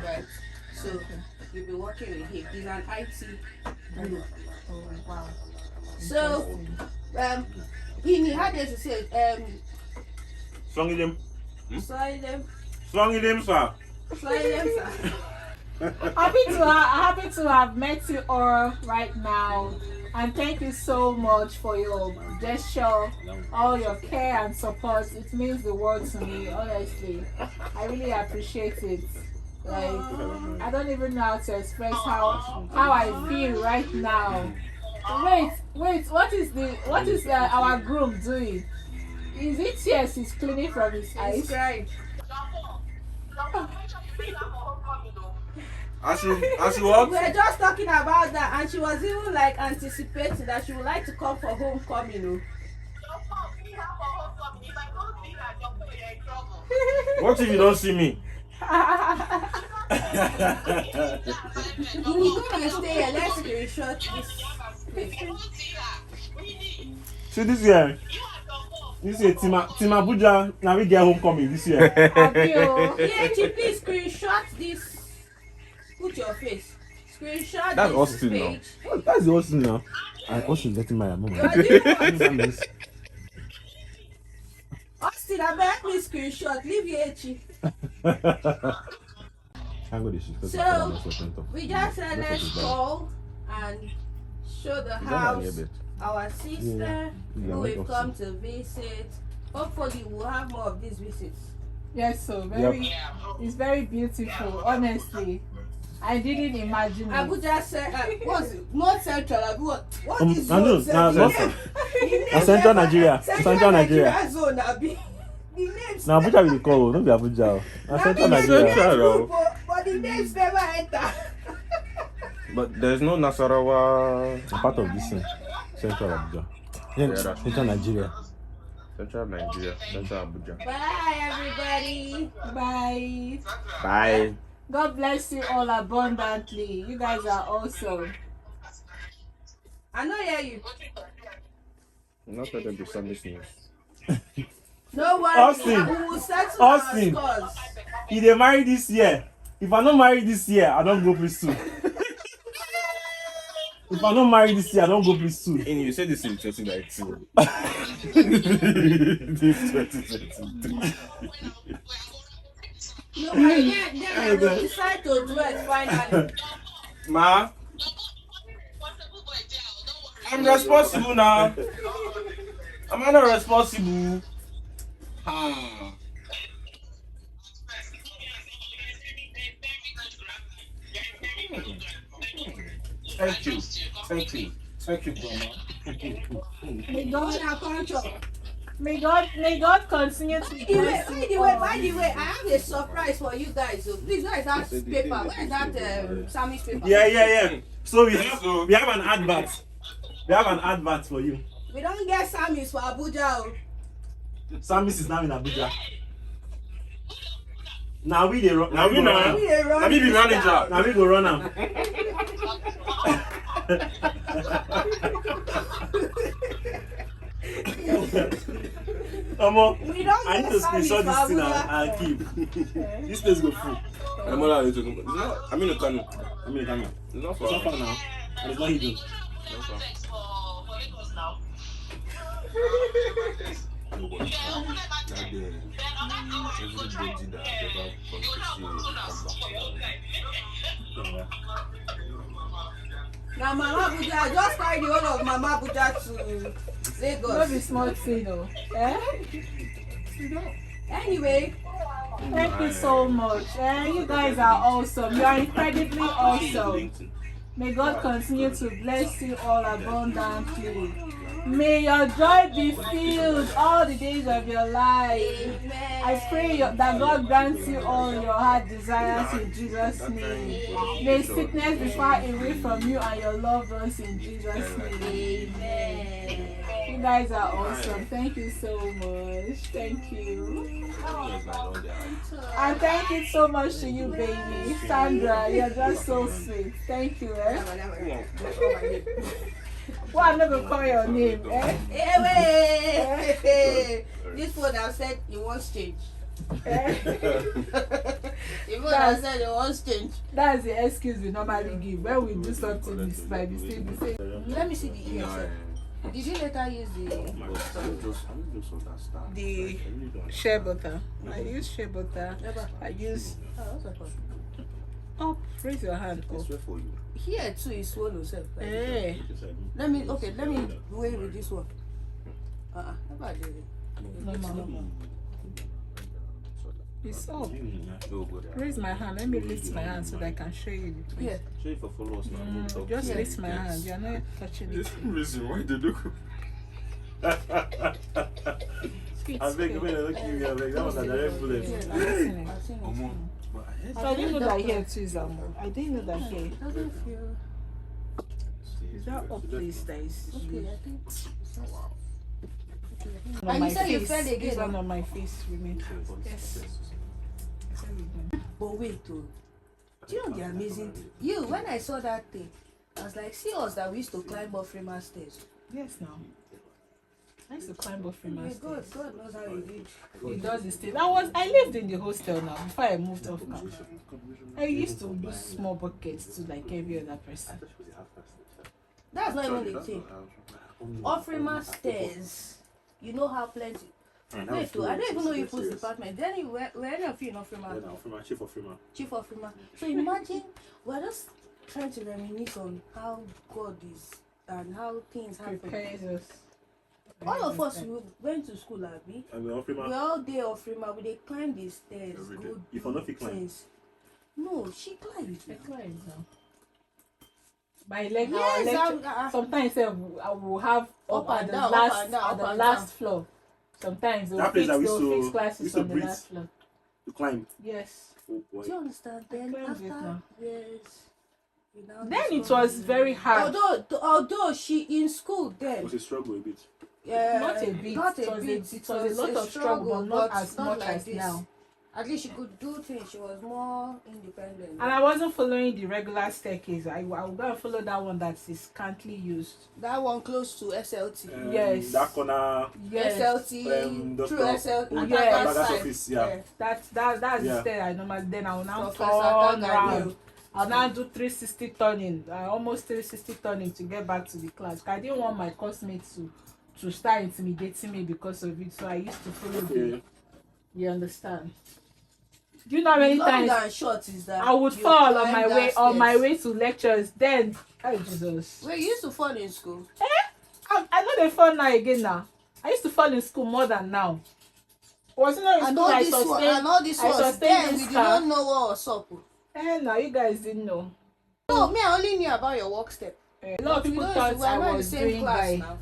Right. So we'll be working with him. He's an IT guru. Oh wow. So he had to say Slung him. Silent, Sir. sir. Happy to have met you all right now, and thank you so much for your gesture, all your care and support. It means the world to me, honestly. I really appreciate it. Like, I don't even know how to express how I feel right now. Wait, what is our groom doing? Is it tears he's cleaning from his eyes? He's crying. As you what? We were just talking about that, and she was even like anticipating that she would like to come for homecoming. What if you don't see me? You will come and stay here. Let's screenshot this. See this year. This year, Team Abuja, now we get homecoming this year. Yeah, please screenshot this. Put your face. Screenshot That's this Austin page. now. That's the Austin now. Austin getting married. You are doing what? Yes. Austin, I beg me screenshot. Leave your H. So we just said let's call and show the house, our sister who will come to visit. Hopefully we'll have more of these visits. Yes, so it's very beautiful, honestly. I didn't imagine it. Abuja said, what's it? North Central. What is I know, North Central? Central Nigeria. Central Nigeria. Zone, Abi. The names. Now Abuja will call, not be Abuja. Central Nigeria. But the names never enter. But there's no Nasarawa. Part of this thing. Central Abuja. Yeah, Central Nigeria. Central Nigeria, Central Abuja. Bye, everybody. Bye. Bye. God bless you all abundantly. You guys are awesome. I know hear you. I'm not letting be Sunday news. No worry. Austin. We will settle Austin. our scores. If they marry this year, if I don't marry this year, I don't go preschool. If I don't marry this year, I don't go preschool. And you said this in 2019. This 2023. No, then I will decide to do it finally. Ma? I'm responsible now. Am I not responsible? Hmm. Thank you. Thank you. Thank you, Grandma. May God may God continue to bless By you the way, all. by the way, I have a surprise for you guys. So please, where is that paper? Where is that Sammy's paper? Yeah. So we have an advert. We have an advert for you. We don't get Sammy's for Abuja. Oh. Samis is now in Abuja. Now we dey run. Now we now. We dey run Now me be this manager. town. Now we go run am. Omo, We don't I need get to Sammy's screenshot for this thing Abuja. and keep. This place go full. I'm not allowed to talk about. It's not. I'm in the Kano. I mean, come here. It's not It's far. not far now. And it's not hidden. It's not far. Nobody. That day, everybody that ever come to see me come back. Now Mama Abuja, I just carry the whole of Mama Abuja to No Lagos. be small thing, oh. Eh? Anyway, Thank you so much. You guys are awesome. You are incredibly awesome. May God continue to bless you all abundantly. May your joy be filled all the days of your life. I pray that God grants you all your heart desires in Jesus' name. May sickness be far away from you and your loved ones in Jesus' name. amen. You guys are awesome. Thank you so much. Thank you. And thank you so much to you, baby. Sandra, you're just so sweet. Thank you, eh? Well, I'm not going to call your name, eh? Hey, this phone have said he wants change. Eh? The phone have said he wants change. That's the excuse we normally give. When we do something by mistake, we say, Let me see the ears. Did you later use the shea butter. I use shea butter. I use up. Raise your hand up. here too is swallow self. Eh. Let me weigh with this one. No. It's up. Raise my hand. Let me lift my hand so that I can show you the place. Yeah. Show you for followers now. Just Yeah. lift my hand. You're not touching it. Reason why they do. Sweet, I beg, sweet. man, don't give me a beg. That was a direct bullet. Yeah, I've seen it. I've seen it. So I didn't know that here too is I didn't know that here. It doesn't feel Is that up place that is okay. I think. on And my you said you face? fell again, This one no? on my face remain. Yes. But wait, oh. Do you know the amazing thing? When I saw that thing, I was like, see us that we used to climb up Freeman stairs. Yes, now. I used to climb up from my Yeah, stairs. God knows how he did. He does this thing. I lived in the hostel now before I moved off campus. I used to use small buckets to like every other person. That's not even the thing. Off Freeman stairs, you know how plenty. Wait, though, I don't even know you put department. Then you were any of you in off Freeman? Chief of Freeman. Chief of Freeman. So imagine we're just trying to reminisce on how God is and how things happen. Prepares us. All of us we went to school, Abby. And we're off Freeman. We all day off Freeman. We dey climb the stairs. Every Go day. If do I not fit climb. things. No, she climbed. I climb now. My leg, Yes, our lecture, sometimes I will have up at and the down, last up and down, at up the and last down. floor. Sometimes That place that we used they'll to- fix classes used to on the breathe. last floor. To climb. Yes. Oh, boy. Do you understand? Then climbed it after now. years, you now Then it discover- was very hard. Although she in school It then, was a struggle a bit. Not a bit. Not It a was a- bit. it was a lot of struggle, but not as much like as this. now. At least she could do things. She was more independent. And I wasn't following the regular staircase. I would go and follow that one that is scantily used. That one close to SLT. Yes. That corner. Yes. SLT Dr. through SLT. Yes. Ataga's side. office, yeah. That's Yeah. the stair I normally. Then I will now Professor turn Ataga, round. I'll now do 360 turning, almost 360 turning to get back to the class. I didn't want my classmates to start intimidating me because of it, so I used to follow them. You understand? Do you know how many Long times and short is that I would you fall on climb my that way stairs. to lectures? Then, oh Jesus! Wait, you used to fall in school? not they fall now again now. I used to fall in school more than now. Was it not in And school all I this one, sustained? and all this I was sustained then we this did scar. not know what was up. No, you guys didn't know. No, me, I only knew about your work step. A lot of But we people don't- thought we're I not in the was same doing class by. now.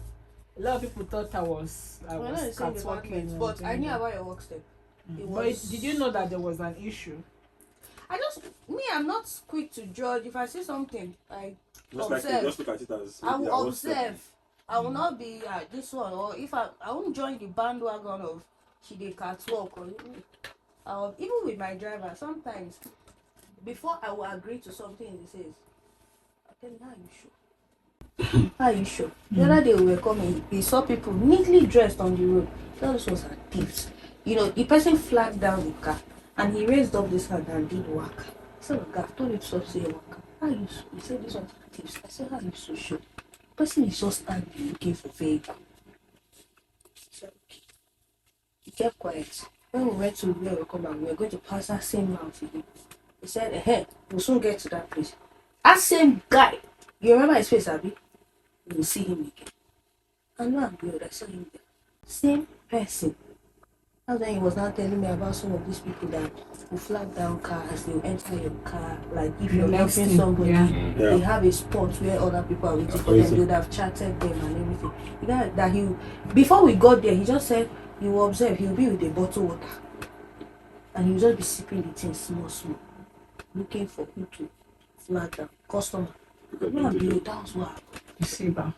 A lot of people thought I was We're not in the same catwalking. department, and but I doing knew that. about your work step. It But was. did you know that there was an issue? I'm not quick to judge. If I see something, I Just like observe. just look at it as I will yeah, what's the- observe. I will not be this one, or if I won't join the bandwagon of she dey catwalk or even with my driver. Sometimes before I will agree to something he says, I tell him, how you sure? How you sure? The other day we were coming, we saw people neatly dressed on the road. Those was are thieves. You know, the person flagged down the car and he raised up this hand and did whack. I said, "Look, I've told you to stop saying whack. How you so?" He said, "This one's are thieves." I said, "How you so sure?" The person is just standing looking for vehicle. I said, "Okay." He kept quiet. When we went to where we come back, we were going to pass that same route again. He said, "Hey, we'll soon get to that place." That same guy, you remember his face, Abby? You will see him again. I know I'm good, I saw him there. Same person. That's when he was now telling me about some of these people that will flag down cars, they will enter your car, like if you're Next helping thing, somebody, yeah. they have a spot where other people are waiting for them, they would have chatted them and everything. The guy that before we got there, he just said, you will observe, he'll be with a bottle water. And he will just be sipping the thing small, looking for who to flag down. Customer. No, that was what. You see, ba.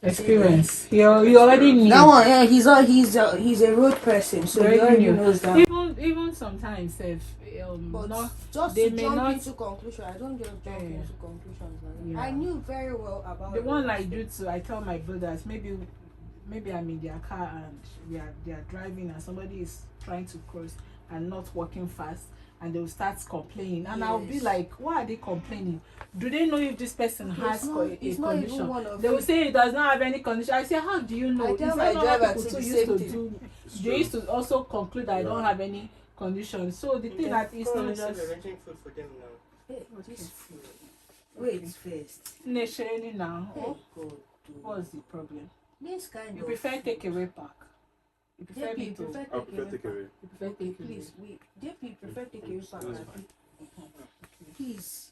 Experience. You already knew. That one, yeah, he's a road person, so he already knows that. Even sometimes, if But not, just they to may jump not. into conclusion, I don't just jump Yeah. into conclusions. Like Yeah. I knew very well about The it. one I do too, I tell my brothers, maybe I'm in their car and they are driving and somebody is trying to cross and not walking fast, and they will start complaining, and I'll be Yes. like, why are they complaining? Do they know if this person has not- a it's not even condition? one of They will it. say it does not have any condition. I say, how do you know? I tell Is my that not what driver people too too the used same to thing. do? It's They true. used to also conclude that I don't Yeah. have any condition. So the thing that is not just arranging food for them now. Hey, this food. Wait first. nationally now. Hey, Oh, God, dude. what's the problem? This kind You of prefer food. take away pack. You prefer JP, me you to. prefer I prefer take away. You prefer take away. Please, wait. JP, you prefer take away from That's Abi? Please.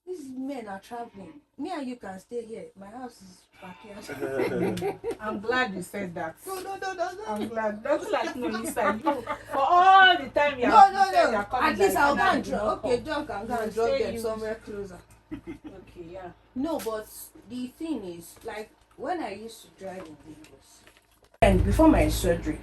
These men are traveling. Me and you can stay here. My house is backyard. I'm glad you said that. No. I'm glad. Doesn't like no inside you. For all the time you No. are said you're coming. At least like I'll go that, and you drop. not Okay, come. John can go You and drop stay them used. somewhere closer. Okay, yeah. No, but the thing is, like when I used to drive in Lagos, and before my surgery,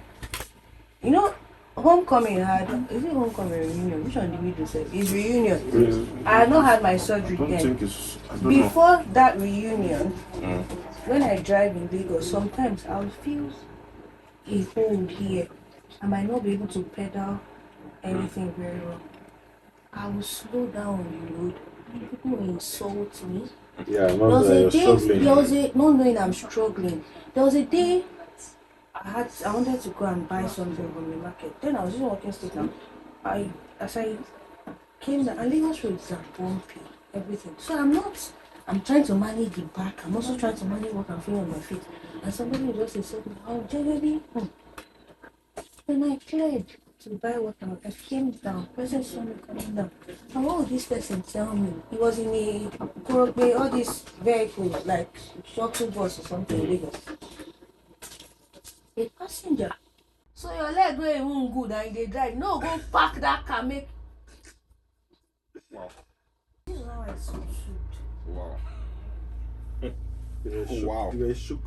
you know, homecoming is it homecoming or reunion? Which one did we do? Say it's reunion. I had not had my surgery then. Before that reunion, when I drive in Lagos, sometimes I will feel a hold here. I might not be able to pedal anything very well. I will slow down on the road. People will insult me. Yeah, There not was that a you're day, struggling. not knowing I'm struggling. There was a day I wanted to go and buy something from the market. Then I was just walking straight now. As I came down, and Lagos roads are bumpy, everything. So I'm trying to manage the back. I'm also trying to manage what I'm feeling on my feet. And somebody will just say something, oh, generally, Then I cleared to buy water. I came down. Person saw me coming down. And what would this person tell me? He was in a Kurokbe, all these vehicles, like shuttle bus or something in Lagos. A passenger. So your leg go even good and they drive. No, go park that car, make. Wow. This is how I so shoot. Wow. You were Oh, shook. wow. You were shook.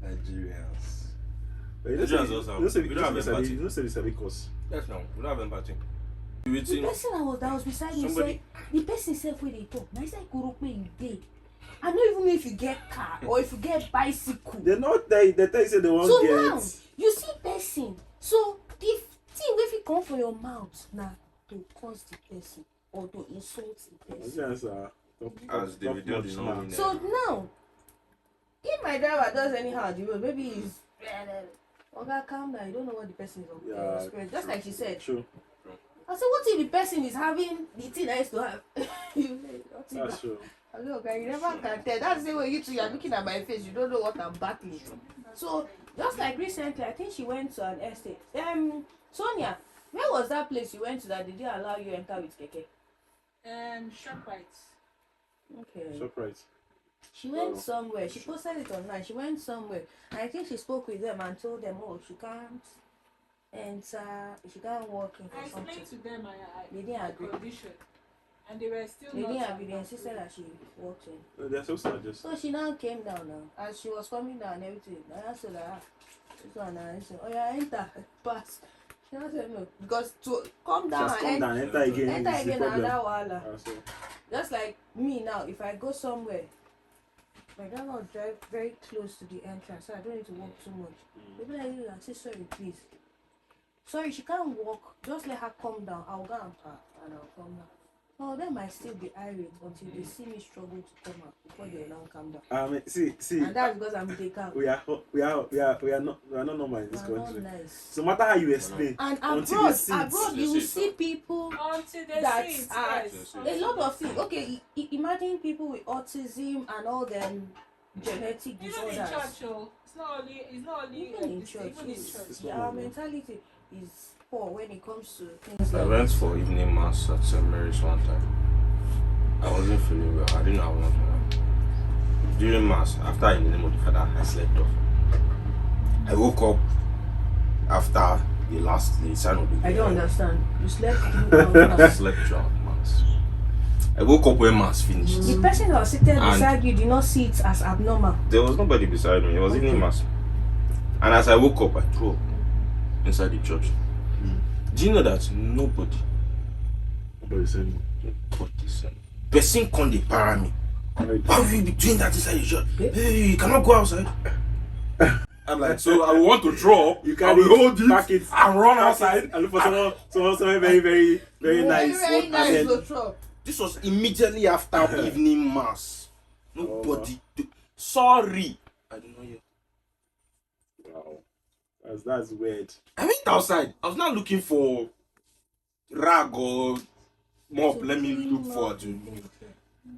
Nigerians. But you don't Nigerians say- also you don't say- we don't have you empathy. don't say this a because. Yes, no. We don't have empathy. You The waiting. person that was beside me Somebody- said, the person said where they talk. Now I said Kurokbe you dey. I don't even know if you get car or if you get bicycle. They're not there. They tell you say they won't So get. now you see person. So the thing wey fit come from your mouth na to curse the person or to insult the person. Nigerians are As the video top-notch did not now. mean So now, if my driver does anyhow on the road, maybe he's Oga calm down. You don't know what the person is Yeah. experiencing. Just like she said. True. I said, what if the person is having the thing I used to have? You say, what if That's true. Look, I never can tell. That's the way you two are looking at my face. You don't know what I'm battling. So, just like recently, I think she went to an estate. Sonia, where was that place you went to that they didn't allow you enter with Keke? ShopRite. Okay. Surprise. She went somewhere. She posted it online. She went somewhere. And I think she spoke with them and told them, oh, she can't enter. She can't walk in I for something. explained to them They didn't agree. condition, and they were still They not. didn't agree. They insisted that she walked in. They're so sad. Just So she now came down now. As she was coming down and everything, I asked her that, this one, I said, oh yeah, enter, pass. She now said no. Because to come down just and come down, enter again. enter It's the again problem. another wala. So, Just like me now, if I go somewhere, my grandma will drive very close to the entrance, so I don't need to walk too much. Maybe like you and say, sorry, please. Sorry, she can't walk. Just let her come down. I'll go and park and I'll come down. Oh, they might still be irate until they see me struggle to come out before they now come down. see, And that's because I'm taken. we are not normal in this They are not country. nice. So matter how you explain, And until they abroad, see it, abroad they you will see see people Until they that see it, are yes. a lot of things. Okay, imagine people with autism and all them genetic Even in disorders. church, oh, it's not only Even in it's church, even in church. It's our not mentality is poor when it comes to things I like went this. for evening mass at St. Mary's one time. I wasn't feeling well. I didn't have enough money. During mass, after in the name of the Father, I slept off. I woke up after the sign of the I don't understand. You slept I slept throughout mass. I woke up when mass finished. The person that was seated And- beside you did not see it as abnormal. There was nobody beside me. It was evening mass. And as I woke up, I threw up inside the church. Do you know that nobody said, said, person can't dey para me? Why will you be doing that inside the church? Hey, you cannot go outside. I'm like, so I want to throw up. you I can will hold it pack it and run outside. and look for someone very, very, very nice. Very And nice then- to throw. This was immediately after evening mass. Nobody. Sorry. I did not hear. Wow, that's weird. I went outside. I was not looking for rag or mop. Let me look forward to.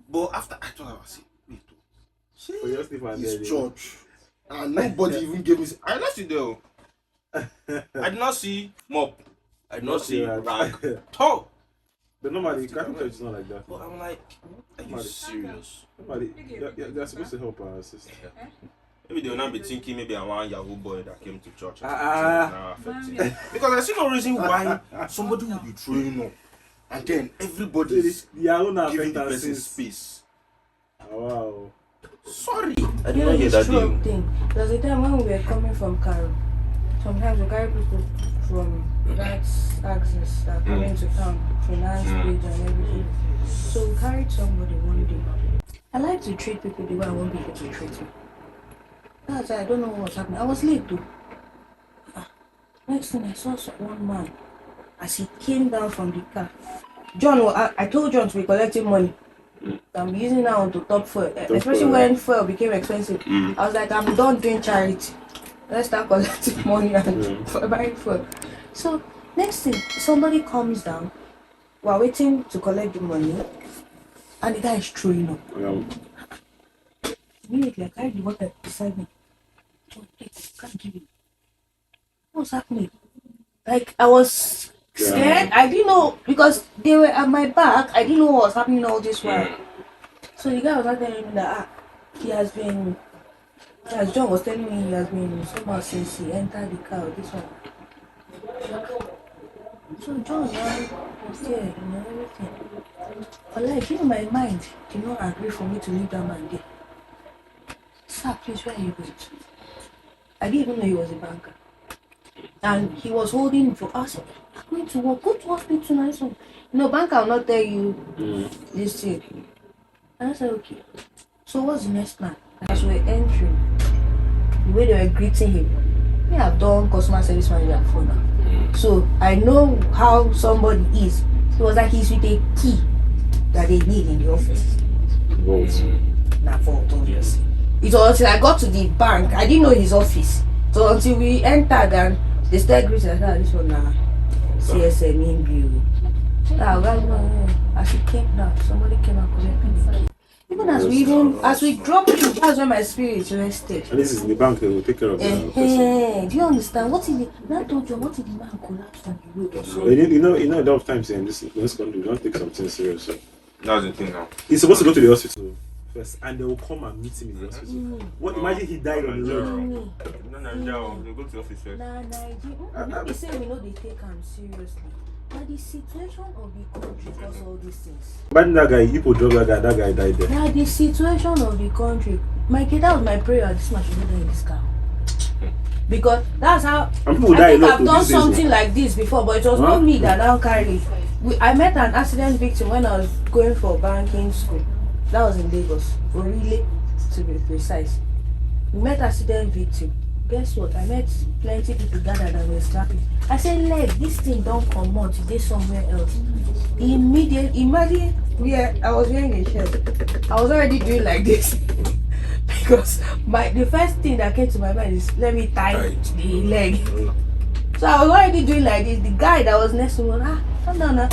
But after I thought I was saying, wait, For your sleep and it's then, church, and nobody even gave me. I left it there. I did not see mop. I did not see rag. Oh, But normally, Catholic church is not like that. but I'm like, are you Normally. serious? Normally, they're supposed to help our sister. Maybe they will not be thinking maybe I'm one Yahoo boy that came to church. Ah. Because I see no reason why somebody would be throwing up, and then everybody is Their own giving the person acquaintances. space. Wow. Sorry, I You did know not hear this that stroke deal. thing. There was a time when we were coming from Cairo. Sometimes we carry people from that axis that are coming to town, finance, bridge and everything. So we carried somebody one day. I like to treat people the way I want people to treat me. That's why I don't know what was happening. I was late too. Next thing I saw one man as he came down from the car. I told John to be collecting money. I'm using now to top fuel, especially when fuel became expensive. I was like, I'm done doing charity. Let's start collecting money and buying fuel. So next thing, somebody comes down. We're waiting to collect the money, and the guy is throwing up. Immediately, I carried the water beside me. John, take it, can't give it. What's happening? Like I was scared. I didn't know because they were at my back. I didn't know what was happening all this while. So the guy was not telling me that he has been, as John was telling me, he has been somehow since he entered the car. This one. So John was there, everything. But like, my mind did not agree for me to leave that man there. Sir, please, where are you going to? I didn't even know he was a banker. And he was holding for us. I'm going to work. Go to hospital now. So, banker will not tell you this thing. And I said, okay. So what's the next plan? As we were entering, the way they were greeting him, me have done customer service manager before now. So I know how somebody is. It was like he's with a key that they need in the office. Now for obviously. It was until I got to the bank, I didn't know his office. So until we entered and they started greeting, I said, this one now, CSM in view. As he came down, somebody came and collected me. Even as we dropped it, that's when my spirit rested. And this is in the bank, they will take care of the person. Do you understand? What if the now told you what if the man collapsed on the road or something? You know, a lot of times in this country, we don't take something serious. So. That's the thing now. He's supposed to go to the hospital first, and they will come and meet him in the hospital. What? Imagine he died on the road. No, Nigeria, they go to the office first. Nah, Nigeria. They say we know they take him seriously. But the situation of the country cause all these things. Imagine that guy, you put drug that guy died there. Now the situation of the country. My kid, that was my prayer. This man should go there in this car. Because that's how and people die a lot. I've done something like this before, but it was not me that now carried. I met an accident victim when I was going for banking school. That was in Lagos, really, to be precise. We met accident victim. Guess what? I met plenty people gathered and were slapping. I said, leg, this thing don't come out today somewhere else. Immediately, imagine I was wearing a shirt. I was already doing like this. Because the first thing that came to my mind is let me tie the leg. So I was already doing like this. The guy that was next to me was come down now.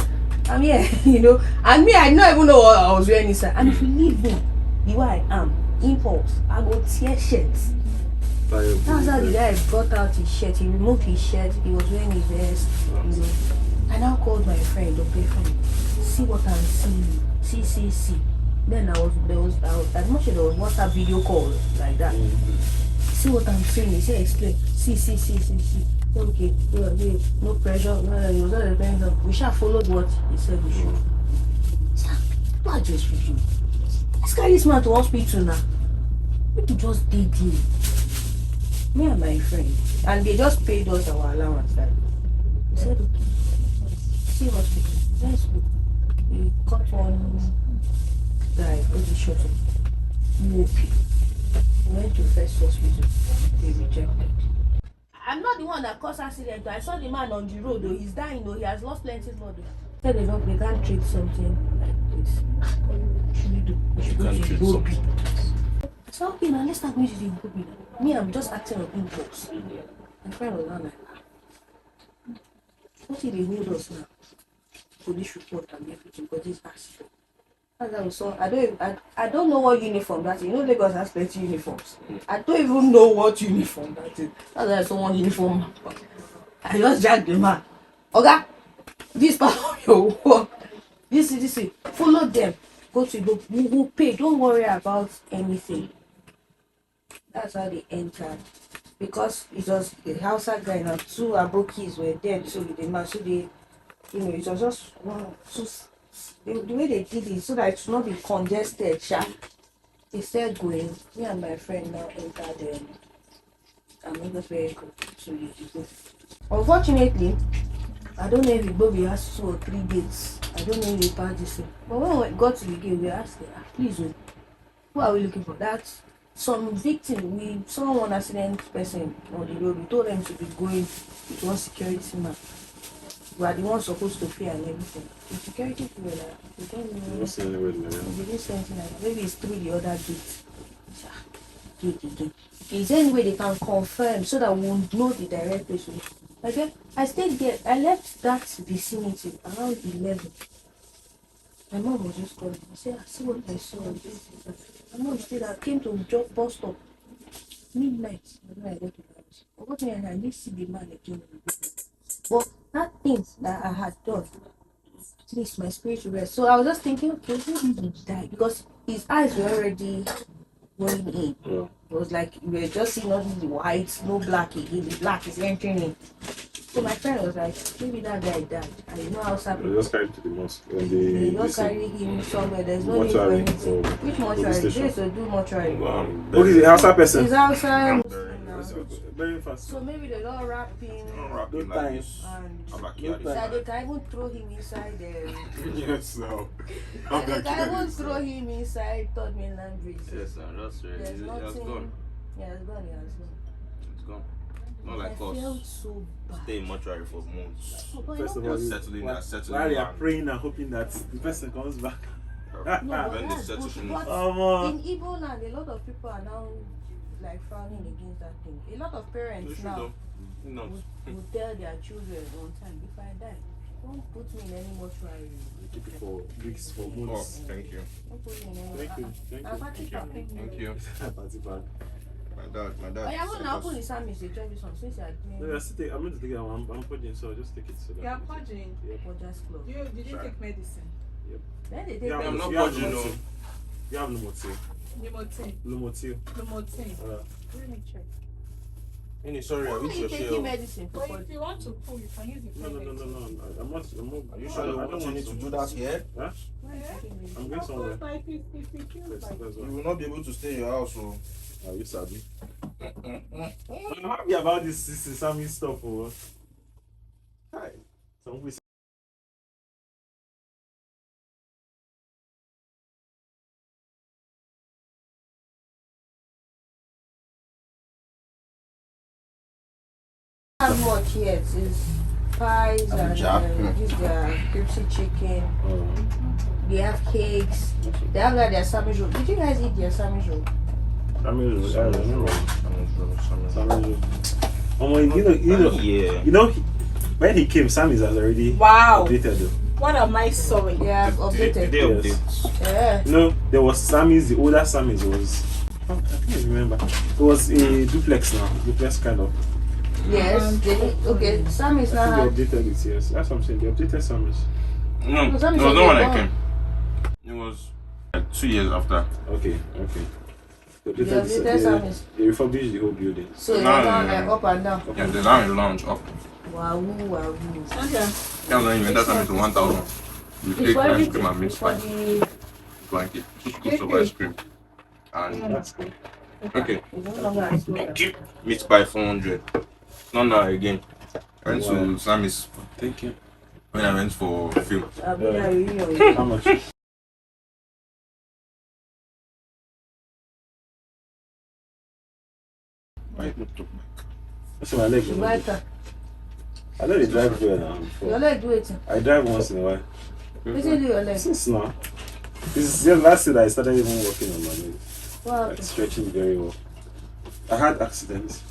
I'm here, you know. And me, I don't even know what I was wearing inside. And if you leave me the way I am, impulse, I go tear shirts. That's how the guy brought out his shirt. He removed his shirt. He was wearing his vest. You know. I now called my friend, okay, friend. See what I'm seeing. See. Then there was as much as there was WhatsApp video calls like that. See what I'm saying. He said, explain. See. Okay, yeah, no pressure. We shall follow what he said we should. Sir, what just with you? Let's carry this man to hospital now. We could just did him. Me and my friend. And they just paid us our allowance. Right? We said, okay, see hospital. Let's go. We got one guy, go to shuttle. UOP. We went to first hospital. They rejected. I'm not the one that caused accident. I saw the man on the road though. He's dying though. He has lost plenty of blood. Said they can't treat something like this. What should we do? We should go to the OP. So okay now let's start going to the OP now. Me, I'm just acting on impulse. My friend was not like what if they hold us now? Police report and everything because this accident. As I saw, I don't know what uniform that is. You know Lagos has plenty uniforms. I don't even know what uniform that is. As I saw one uniform. I just jacked the man. Okay? This part of your work. This. Follow them. Go to the we will pay. Don't worry about anything. That's how they entered. Because it was the Hausa guy now, two Abokis were there too with the man. So they, you know, it was just one, two. The way they did it so that it should not be congested, they said going. Me and my friend now entered another vehicle to Igbo. Unfortunately, I don't know if Igbo has 2 or 3 dates. I don't know if they passed this thing. But when we got to the gate, we asked them, please, who are we looking for? That's some victim. We saw one accident person on the road. We told them to be going with one security man. We are the ones supposed to pay and everything. The security people we don't know. They didn't say anything like that. Maybe it's through the other gate. Is there any way they can confirm so that we won't know the direct place? Okay, I stayed there. I left that vicinity around 11. My mom was just calling. I said, I see what I saw. My mom said I came to job bus stop midnight. I got to the house. But what I didn't see the man again. But that thing that I had done, at least my spiritual rest. So I was just thinking, okay, who did he die? Because his eyes were already going in. Yeah. It was like we were just seeing only the white, no black again. The black is entering in. So my friend was like, maybe that guy died. And you know how sad people. They just carried to the mosque. They just carry him somewhere. There's no need for anything. Which mortuary? They used to do mortuary. Who is the Hausa person? He's outside. Very fast. So maybe they don't wrap him. Good times. And so they can even throw him inside there. Yes, no. They can even throw him inside Third Mainland Bridge. Yes, sir, that's right. There's nothing. It's gone. Yeah, it's gone. It's gone. Not like I us. felt so bad. Stay in mortuary for months. First of all, Just settling while you are praying and hoping that the person comes back. No, but When they that's settle bullshit. in- But in Igbo land, a lot of people are now like frowning against that thing. A lot of parents now would tell their children on time, if I die, Don't put me in any mortuary. Keep it for weeks, for Oh, months. thank you. Don't put me in any Thank you. Thank you. Thank you. Party bag. My dad. Oh, yeah, I want sent to us- open the Sammy's. They try this one since you are No, doing I still take, I'm going to take it. I'm purging, so I'll just take it so that. You are purging. Purger's Club. Did you take medicine? Then they take Yeah, I'm medicine. not you have purging, no. Lumotil. You have Lumotil. Lumotin. Lumotil. Lumotin. Let me check. Any sorry, I Why reached are you your taking share. medicine for But purger? if you want to pull, you can use the No. I'm not. Are you sure you want me to do that here? Huh? Why are you taking medicine? I'm going somewhere. Of course, like if you feel That's like You why. will not be able to stay in your house, so. Are you sabi? I'm happy about this Sammy stuff, oh. Hi. Some we Not much yet. It's pies and this their crispy chicken. They have cakes. They have like their sandwich roll. Did you guys eat their sandwich roll? Sammy, I remember. Sammy. Yeah. You know, when he came, Sammy's has already wow. updated though. What am I sewing? They have Did updated. they update? Yeah. You know, there was Sammy's, the older Sammy's was, I can't remember. It was a duplex now, duplex kind of. Yes. They did. Okay. Sam is I not. think they updated it, yes. That's what I'm saying, they updated Sammy's. No, it No, was Sammy's not was when I born. came. It was like 2 years after. Okay. They They updated updated the- Sammy's. they refurbished the whole building. So it's No, now no, like no. up and down. Yeah, the lounge up. Wow. Sandra, Yeah, when you enter something to 1,000. You It's take for ice everything. cream and It's mix for pie. the. Blanket. 2 scoops of ice cream. And That's cool. okay. It's no longer as well. Meat pie 400. No, no, again. I went to Sammy's Thank you. when I went for film. I'll be there with you. How much? That's my leg. You like her? I know they drive well now. Your leg do it. I drive once in a while. What do you do your leg? Since now. This is the last year that I started even working on my leg. What Like happened? stretching very well. I had accidents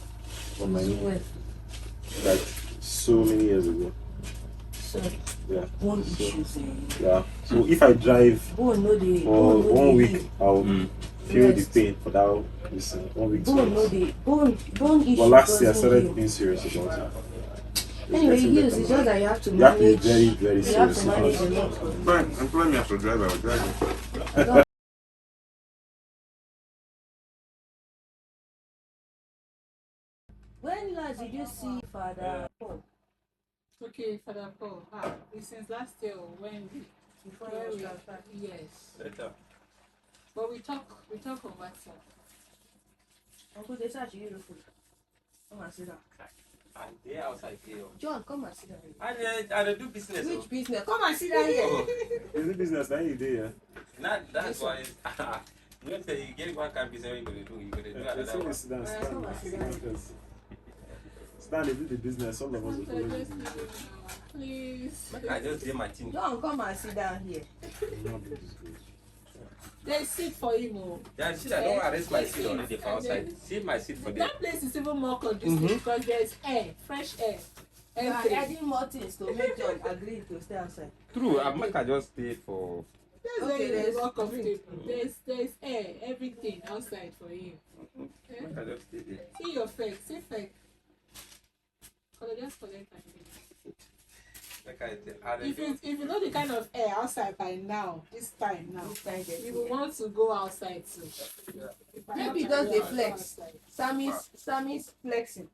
on my knee Wait. like so many years ago. So, Yeah. bone So, issues. yeah. So if I drive Bone no dey. for Bone no 1 dey week, heal. I'll feel the Rest. pain for that this 1 week. 2 Bone no weeks. dey. Bone issues. But last year I doesn't started heal. being serious about it. Anyway, it getting heals. better It's now. just that you have to You have to be manage. very, very You have serious to manage a about it. lot. Fine, employ me as a driver, I will drive you. When last did you see Father Paul? okay, Father Paul. It's since last year when Before where you was we transferred? yes. But we talk on WhatsApp. Uncle, they said you beautiful. Come and sit down. And they outside here. John, come and sit down here. And they do business. Which business? Come and sit down here. Is it business that you do, yeah? Not that's why. You know, say you get one kind of business you gonna do. You gonna do Yeah, another one. sit down, Yeah, stand, come on, sit sit down. down first. Stand, they do the business, all of us will So follow just you. leave it now, please. I just did my thing. John, come and sit down here. Not do this good. There's seat for him. Oh. Yeah, see, I don't arrest my seat already for outside. Save my seat for them. That place is even more conducive because there's air, fresh air. You are Entry. adding more things to make John agree to stay outside. True, I make I just stay for. That's Okay, why you're there's more comfortable. There's air, everything outside for him. Make I just stay there. See your fake, see fake. Just collect and leave. Like I If you know the kind of air outside by now, this time now, This time they you will want to go outside too. If I have Maybe to just go dey outside, flex. outside. Sammy's flexing.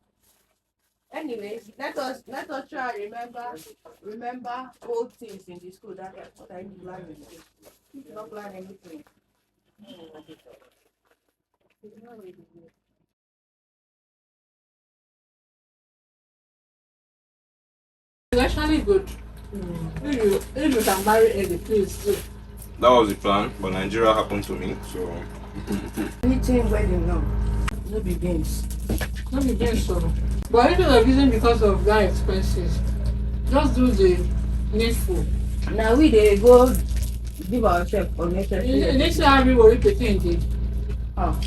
Anyway, let us try and remember old things in the school that what I plan in. Not plan anything. It's not really good. It's actually good. If you can marry early, please do. That was the plan, but Nigeria happened to me, so Anything wedding now. No be games. Not again so. But if you're using because of that expenses, just do the needful. Now we dey go give ourselves unnecessary. This is how we were repeating it. Ah.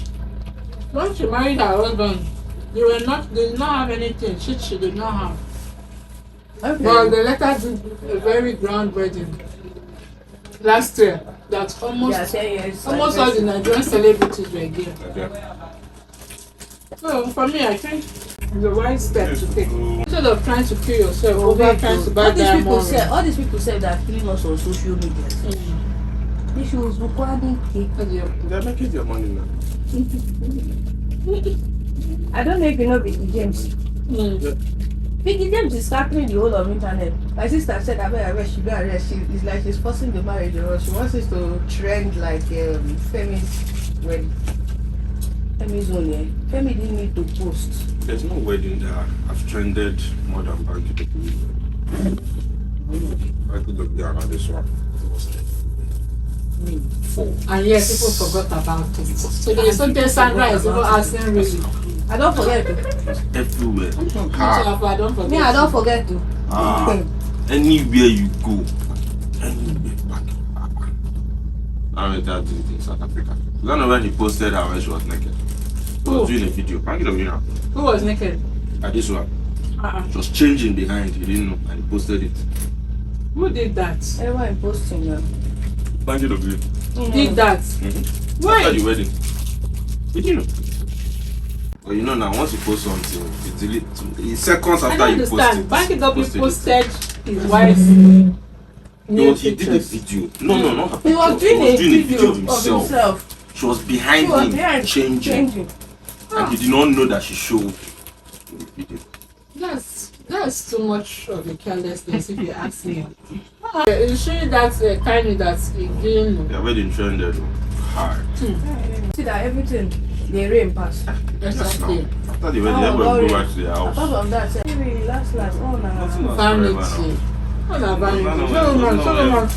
Once she married her husband, they did not have anything. She did not have. But the letter did a very groundbreaking last year that almost 10 years. almost all the Nigerian celebrities were gay. Okay. So for me, I think it's a wise step to take. Instead of trying to kill yourself over trying to buy all these people diamond say, all these people say that killing us on social media. They should require cake. They're making their money now. I don't know if you know Vicky James. Vicky James is scattering the whole of internet. My sister said, I bet she go arrest. It's like she's forcing the marriage. She wants us to trend like Femi's wedding. Femi's own, yeah. Femi didn't need to post. There's no wedding that have trended more than Banky the wedding. Banky the wedding on this one. It was like 4. and yet people forgot about it. So the Sunday Sandra is even asking really. I don't forget to. It's everywhere. I don't forget. Me, I don't forget to. Anywhere you go, anywhere back. I went out in South Africa. I don't know when he posted her when she was naked. He was doing a video. Banky the wedding. Who was naked? At this one. She was changing behind, he didn't know, and he posted it. Who did that? Everyone posting now. Banky the wedding. Did that? Why? After the wedding. Did you know? Well, you know now, once you post something, it deletes seconds I after don't you post understand. it. Banky W posted posted his wife's No, new he did a pictures. video. No, not a He picture. was doing a video of of himself. himself. She was behind He was him, behind, changing. And he did not know that she showed the video. That's too much of a carelessness if you ask me. It's showing that kind that he didn't know. Their wedding trended hard. See that everything they rain pass. Exactly. After the wedding, everybody go back to their house. Apart from that, maybe last, oh Nothing no. was Vanity. forever now. What a vanity. No, Solomon.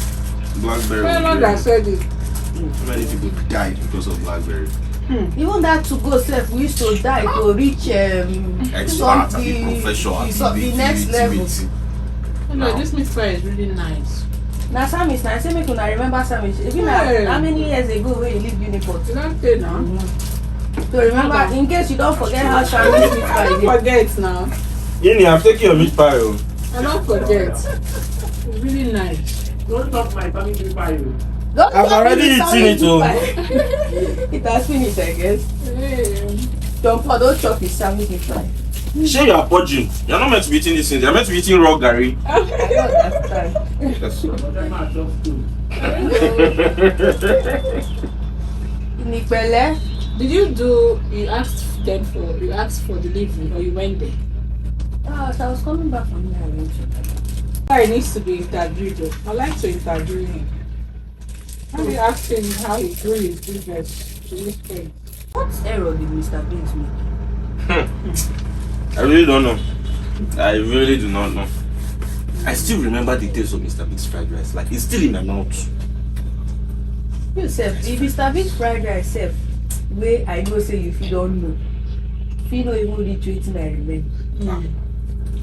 Blackberry. Solomon that said it. So many people died because of Blackberry. Even that to go self, we used to die to reach Expert and be professional. the next level. Oh, no, this meat pie is really nice. Now Samis, now I say make una remember Samis. Even how many years ago when you leave Uniport? You don't say now. To remember, in case you don't forget how Samis meat I pie don't is. forget now. Yini, I'm taking your meat pie. I don't forget. It's really nice. Don't talk my family by you. Don't I've tell me already the eaten Samis it, oh. meat pie. It has finished, I guess. Hey. Don't chop his Samis meat pie. Sure, you are purging. You're not meant to be eating these things. You're meant to be eating raw gari. I don't understand. Yes. Nipele. Did you asked for delivery or you went there? So I was coming back from here. I went to. Guy needs to be interviewed. Though. I like to interview him. I'll be asking him how he grew his business to this point. What error did Mr. Beans make? I really don't know. I really do not know. I still remember the taste of Mr. Big's fried rice. Like, it's still in my mouth. You said, the Mr. Beans fried rice self, where I know say if you don't know. If you know even reach wetin I remember.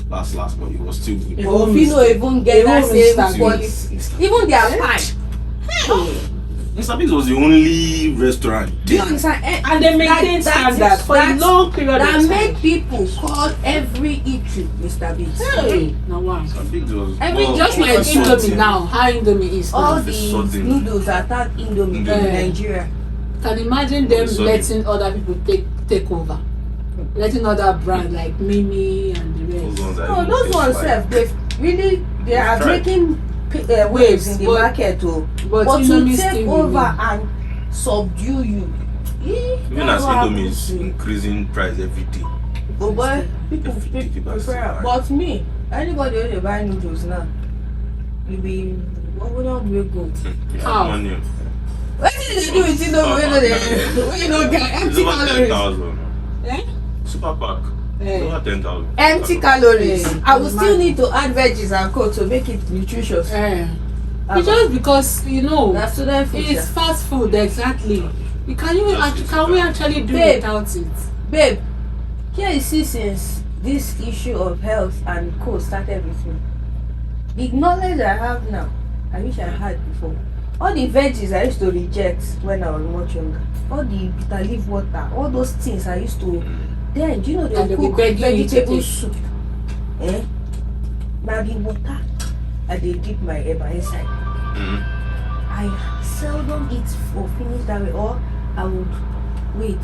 Last, but it was still good. Or if you know even get that same quality. Even their pie. Mr. Big's was the only restaurant there. And they maintain standard for a long period of That time. make people call every eatery Mr. Beans. Hey, now wow. Mr. Big's was Just like Indomie now, how Indomie is now. All these noodles attack Indomie in Nigeria. Can imagine them Sorry. letting other people take over. Letting other brands like Mimi and the rest. No, those ones self, they are making waves in the but- market too. But But to Indomie take still over remain. and subdue you. Even as Indomie is increasing price every day. Oh boy, people Everything people prefer. still buy. But me, anybody when they buy noodles now, you be what would not be good. How? Money. What did they do with Indomie when you don't get It's empty over calories? 10,000. Eh? Super pack. Eh. Over 10,000. Empty calories. Yeah. I will still need to add veggies and co to make it nutritious. It's just because That's student food. it's fast food exactly. Can we actually do Babe. without it? Babe, here you see since this issue of health and co started with me. The knowledge I have now, I wish I had before. All the veggies I used to reject when I was much younger. All the bitter leaf water, all those things I used to. Then do you know And they they'll be cook begging you to vegetable take. soup? Eh? Now the water I dey dip my eba inside. I seldom eat or finish that way, or I would wait.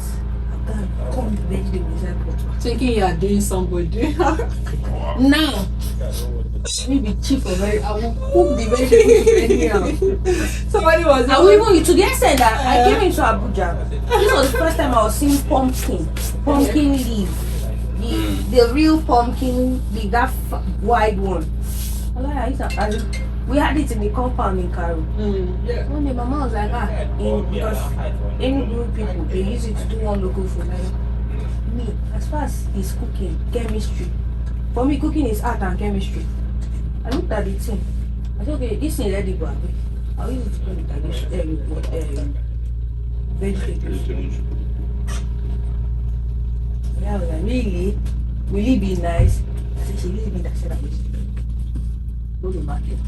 After come the vegetable inside pot. Thinking you are doing somebody. Now, me be cheap or very. I will cook the vegetables anyhow. Somebody was. I will even to the extent that I came into Abuja. This was the first time I was seeing pumpkin leaf, the real pumpkin leaf, that wide one. We had it in the compound in Karo. One day, my mom was like, because any group people they use it to do one local food. Like me, as far as it's cooking, chemistry. For me, cooking is art and chemistry. I looked at the thing. I said, okay, this is edible. I'll use it to put vegetables. Yeah, I was like, really? Will it be nice? I said, she really mean that. I said, go to market.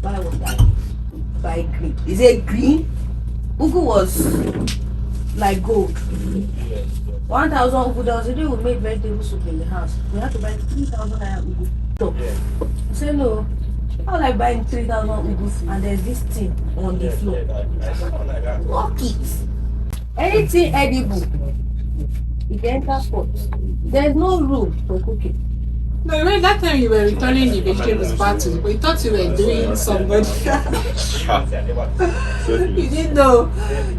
Buy what that is. Buy green. Is it green? Ugu was like gold. 1,000 ugu. There was a day we made vegetable soup in the house. We had to buy 3,000 ugu. So, I said, no. I was like buying 3,000 ugu and there's this thing on the floor. Walk it. Anything edible. It enters pot. There's no room for cooking. No, remember that time you were returning the vegetables back to we thought you were doing somebody. You didn't know.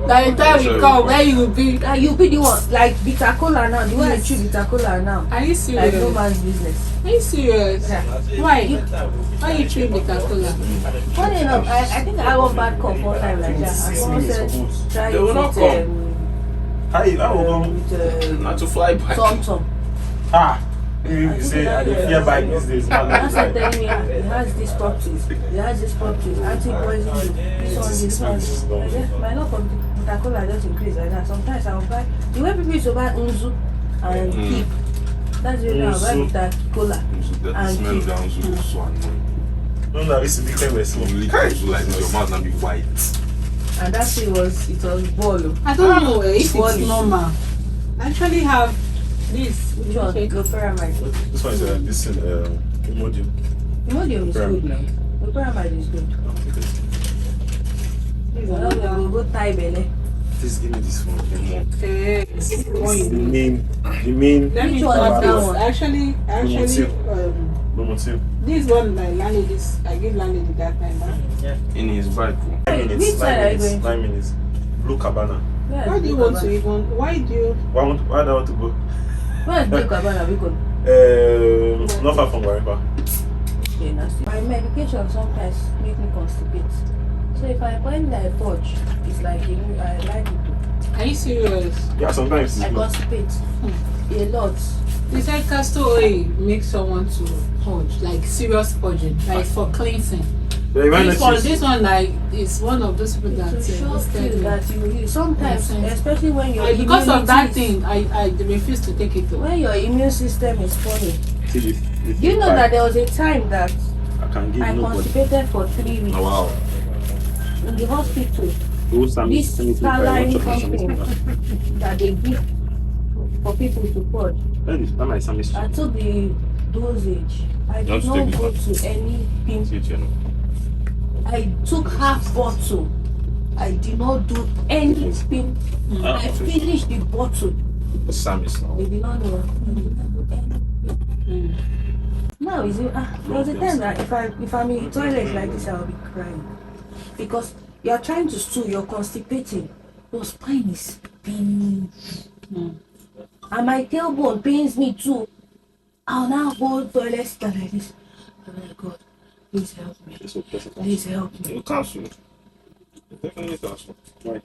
By the time we come, where you will be. You be the one, like bitter cola now. The way I chew bitter cola now. Are you serious? Like no man's business. Are you serious? Yeah. Why? Why you chewing bitter cola? Funny enough, I think I got bad cough one time like that. And someone said, try They will not come. it with Not to fly back. Tom. You say I dey fear bike these days. That's what telling me it has these properties. Anti-poison. This one. My love of bitter cola just increase like that. Sometimes I will buy the way people used to buy unzu and keep. That's the way I buy bitter cola and keep. No, it's a big thing. Like your mouth not be white. And that thing it was ball. I don't know if it's Ball. normal. I actually have this. Which one? Loperamide. This one is this Imodium. Imodium is good now. Loperamide is good. We'll go tie belly. Please give me this one. Okay. The main. Let me Which one is that one? Actually, Lomotil. this one my landlady. I give landlady that time. In his bag. 9 Which minutes. side are you going to? 9 minutes. Blue Cabana. Why do you want to even? Why do you? Why do I want to go? Where is Blue Cabana? We go. Not far from Waripa. Okay, nasty. My medication sometimes make me constipate. So if I find that I purge, it's like I like it. Are you serious? Yeah, sometimes I it's good. constipate a lot. They said castor oil makes someone to purge, like serious purging, like for cleansing. This one like is one of those people that To show listed you me. that you sometimes, especially when your Because of that immunity- thing, I refuse to take it. when your immune system is funny. See, You know that there was a time that I can give I nobody. constipated for 3 weeks Oh, wow. in the hospital. Those This saline something that they give for people to purge. That might sound I took the dosage. I did Just not take it go back. to any pin. I took half bottle. I did not do any spin. I finished the bottle. The Sam is now. They did not know. I did not do anything. Now is it? There was a time that if I'm in the toilet like this, I'll be crying because you're trying to stool, you're constipating. Your spine is paining, and my tailbone pains me too. I'll now go toilet sit like this. Oh my God, please help me. Please help me. You cancel. Definitely cancel. Why?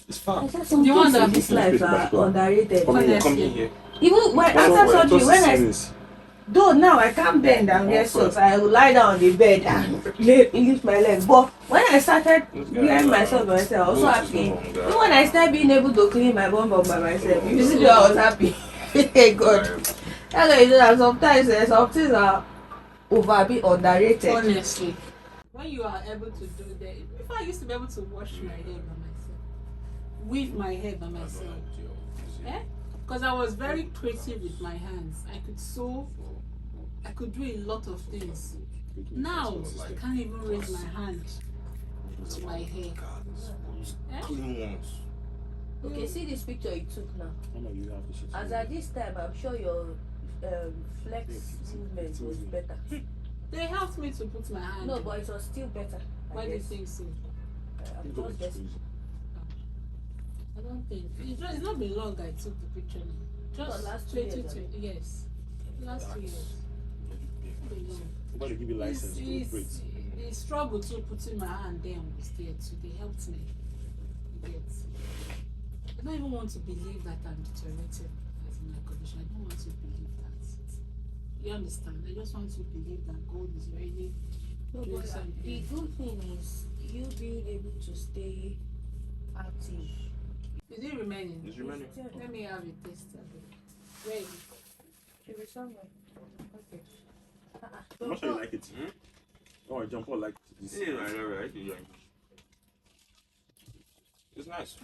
It's far. I said some You want things in that this life are underrated. Come Honestly. in here. Even when after surgery, though now I can't bend and get socks, I will lie down on the bed and lift my legs. But when I started wearing my socks by myself, I was so happy. Even when I started being able to clean my bum by myself, you see, I was happy. Hey God. That's why you know that sometimes some things are a bit underrated. Honestly, when you are able to do that, before I used to be able to wash my hair by myself, weave my hair by myself. Because I was very creative with my hands. I could sew I could do a lot of things. Now I can't even raise my hand to my hair. Clean ones. Okay, see this picture you took now. As at this time, I'm sure your flex movement was better. They helped me to put my hand. No, but it was still better. Why do you think so? I'm just guessing. I don't think it's not been long I took the picture now. Just last 2 years, 2020, yes. Last 2 years. Not been long. Nobody give you license to operate. The struggle to putting my hand there was there too. They helped me. I don't even want to believe that I'm deteriorating as in my condition. I don't want to believe that. You understand? I just want to believe that God is really No, doing but something. the good thing is you being able to stay active. Is it remaining? It's remaining. Let me have a taste of it. Where is it? Should be somewhere. Okay. I'm not sure you like it. Oh, John Paul like this. Yeah, I like it. It's nice.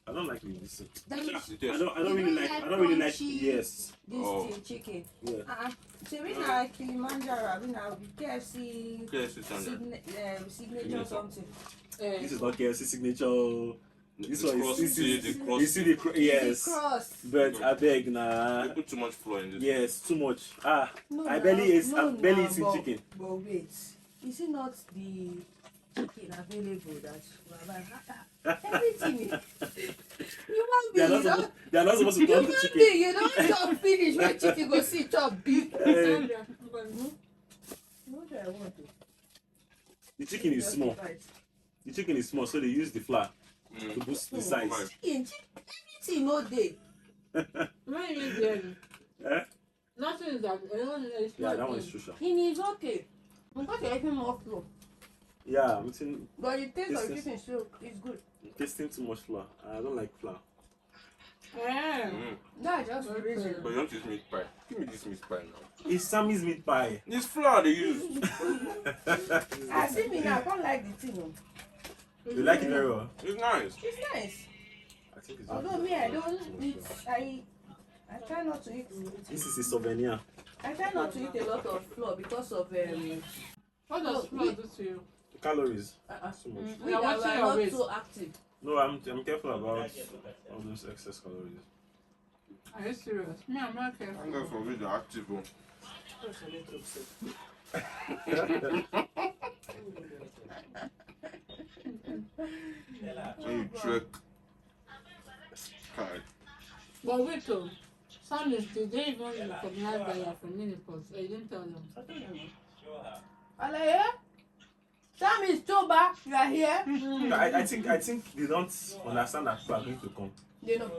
I don't like this. That is, I don't really like yes. this thing, chicken. Yeah. So we like Kilimanjaro, we now KFC, KFC standard. signature something. This is not KFC signature. This one cross, is the cross. you see the yes. Cross. But I beg nah. They put too much flour in this. Yes, too much. No, I barely eat eating but, chicken. But wait, is it not the chicken available that everything human being, They are not supposed to come to human chicken. being, you don't chop finish when chicken go see chop big. Sandra, What do I want to? The chicken is small. The chicken is small, so they use the flour to boost the size. Chicken, everything no day. when you there, Eh? nothing is that. Yeah, that one is true. Sha. It is okay. Because you're eating more flour. Yeah, I'm eating, But the taste of This chicken still is good. tasting too much flour. I don't like flour. That's just the reason. But you don't use meat pie. Give me this meat pie now. It's Sammy's meat pie. This flour they use. I see me now, I don't like the thing. No. You like it very well? It's nice. It's nice. I think it's Although me, I don't eat. I try not to eat. This is a souvenir. I try not to eat a lot of flour because of What does flour do to you? The calories. So much. we You're that watching are your not weight. so active. No, I'm careful about all those excess calories. Are you serious? Me, I'm not careful. I'm going for video active one. When you trek. Kai. But wait, some is did they even recognize that you're from UNIPORT? I didn't tell them. I'm like, yeah? Sam is Toba, you are here. I think they don't understand that people are going to come. They know.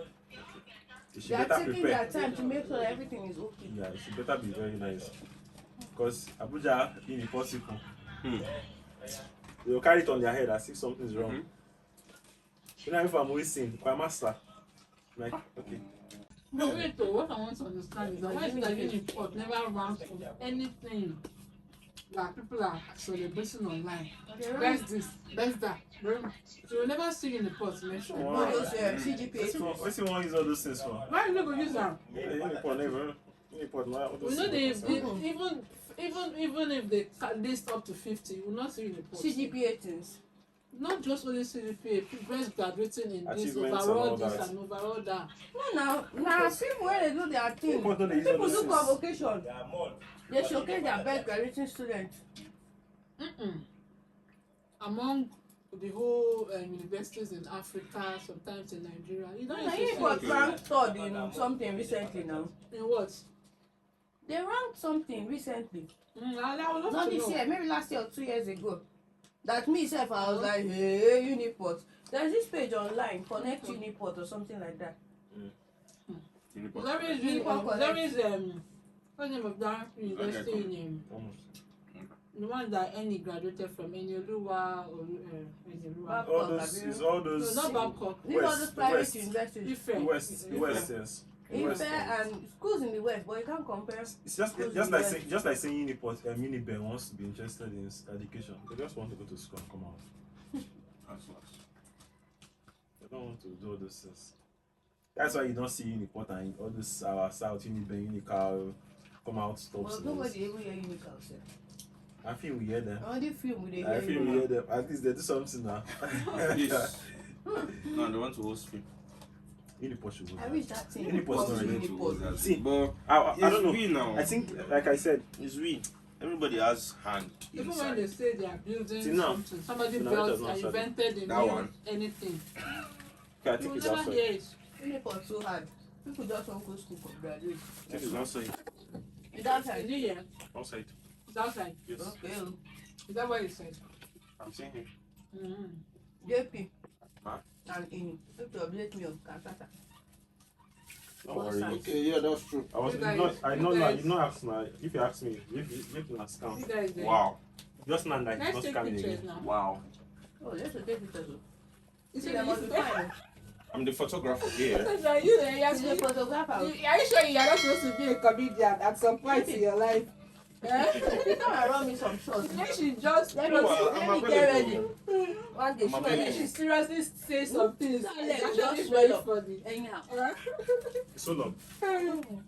They should They are better taking their prepare. time to make sure everything is okay. Yeah, it should better be very nice. Because Abuja being impossible. They will carry it on their head as if something's wrong. You know, if I'm wasting, my master. Like, okay. But wait, what I want to understand is that why is it that UNIPORT never ranks for anything that people are celebrating online? Best this, best that. So you never see UNIPORT mentioned. All those CGPA. What's he want to use all those things for? Why you not going to use them? Yeah, Uniport never. Uniport, all those We know things. even if they list up to 50, you will not see UNIPORT. CGPA things. Not just only CGPA, people graduating in this, Achievements overall and all this that. and overall that. No, now people when they do their thing, Uniport don't use all people those do things. convocation. They showcase their best graduating students. Among the whole universities in Africa, sometimes in Nigeria, you don't Now used you to got see ranked third in something recently now. in what? They ranked something recently. I would love Not to this know. year, maybe last year or 2 years ago. That me self, I was like, hey, Uniport. There's this page online, Connect Uniport or something like that. There is UNIPORT what's the name of that university in the one that any graduated from any Oluwa or Oluwa. All those, it's all No, those. not Babcock. These are those private West. universities. Different. The West, yes. The West. Ife and schools in the West, but you can't compare. It's just like saying Uniport, Uniben wants to be interested in education. They just want to go to school and come out. That's nice. They don't want to do all those things. That's why you don't see Uniport and all this South Uniben, Unical, come out stuff. Well, nobody even hear you make out. I feel we hear them. I only film with I feel we hear them. At least they do something now. Yes. No, they want to host film. UNIPORT should go I there. wish that thing UNIPORT was not ready to host UNIPORT. that. See, But I don't know. we now. I think, like I said, It's we. Everybody has hand Even when inside. they say they are building See, now, something, somebody no, built that does not and serve. invented a That new one. anything. okay, I You think will it's never outside. hear it. UNIPORT so hard. People just won't go to school for graduate. I think it's outside. It's Is outside. it here? Outside. It's outside. Yes. Okay. Is that what you said? I'm saying it. Mm-hmm. JP. Huh? And Ini. If you update me of Kantata. Don't worry. Okay, yeah, that's true. I was You not. guys- I you know. guys- You know. Ask now. If you ask me, you can ask You count. guys there. Wow. Just now, like Let's not take coming pictures again. now. Wow. Oh, let's take pictures. You See, see, there you must be see- fine. I'm the photographer here. Are you there? Yes, She's a photographer. Are you sure you are not supposed to be a comedian at some point in your life? You come and run me some shots. Then she just Let No, me, I'm let me get ready. available. One day, I'm she Then available. she seriously say some things. That It's leg actually just very swell up. funny. Anyhow. It's so long.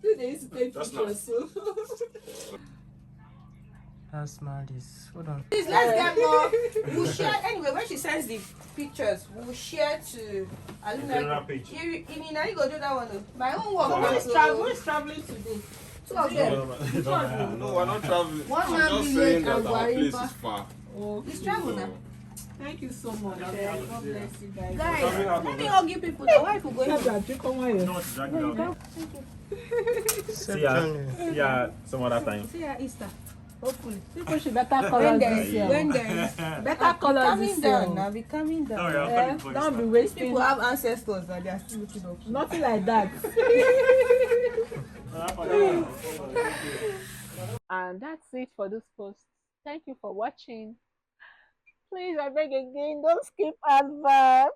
See, they used to take Just pictures. So. That's madness. Hold on. Please, let's get more. We'll share, anyway, when she sends the pictures, we'll share to General alumni. page. You now you go do that one. Oh. My own work. Who is traveling today? Two of them. No, we're not traveling. One I'm man just village saying that and our place Guaripa. is far. It's travel now. Thank you so much. God bless you guys. Guys, let me all give people the wife who going home. You know what to drag it out. See ya. See ya some other time. See ya Easter. Hopefully. People should better call When us there this is, year. when there is. Better call us Coming this down year. now, be coming down. Don't worry, I'll call you for Don't be Easter. wasting. People have ancestors that they are still looking up to. Nothing like that. And that's it for this post. Thank you for watching. Please, I beg again, don't skip adverts.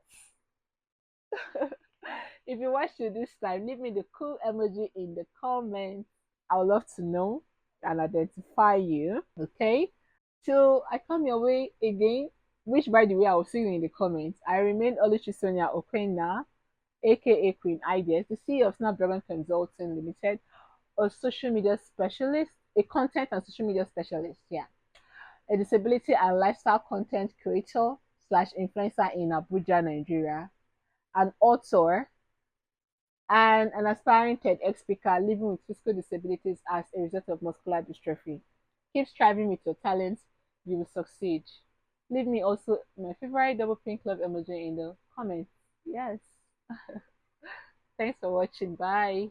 If you watched it this time, leave me the cool emoji in the comments. I would love to know and identify you. Okay? Till I come your way again, which by the way I will see you in the comments. I remain Oluchi Sonia Okwena, aka Queen Ideas, the CEO of Snapdragon Consulting Limited, a social media specialist, a content and social media specialist, yeah, a disability and lifestyle content creator slash influencer in Abuja, Nigeria, an author, and an aspiring TEDx speaker living with physical disabilities as a result of muscular dystrophy. Keep striving with your talents, you will succeed. Leave me also my favorite double pink love emoji in the comments. Yes. Thanks for watching. Bye.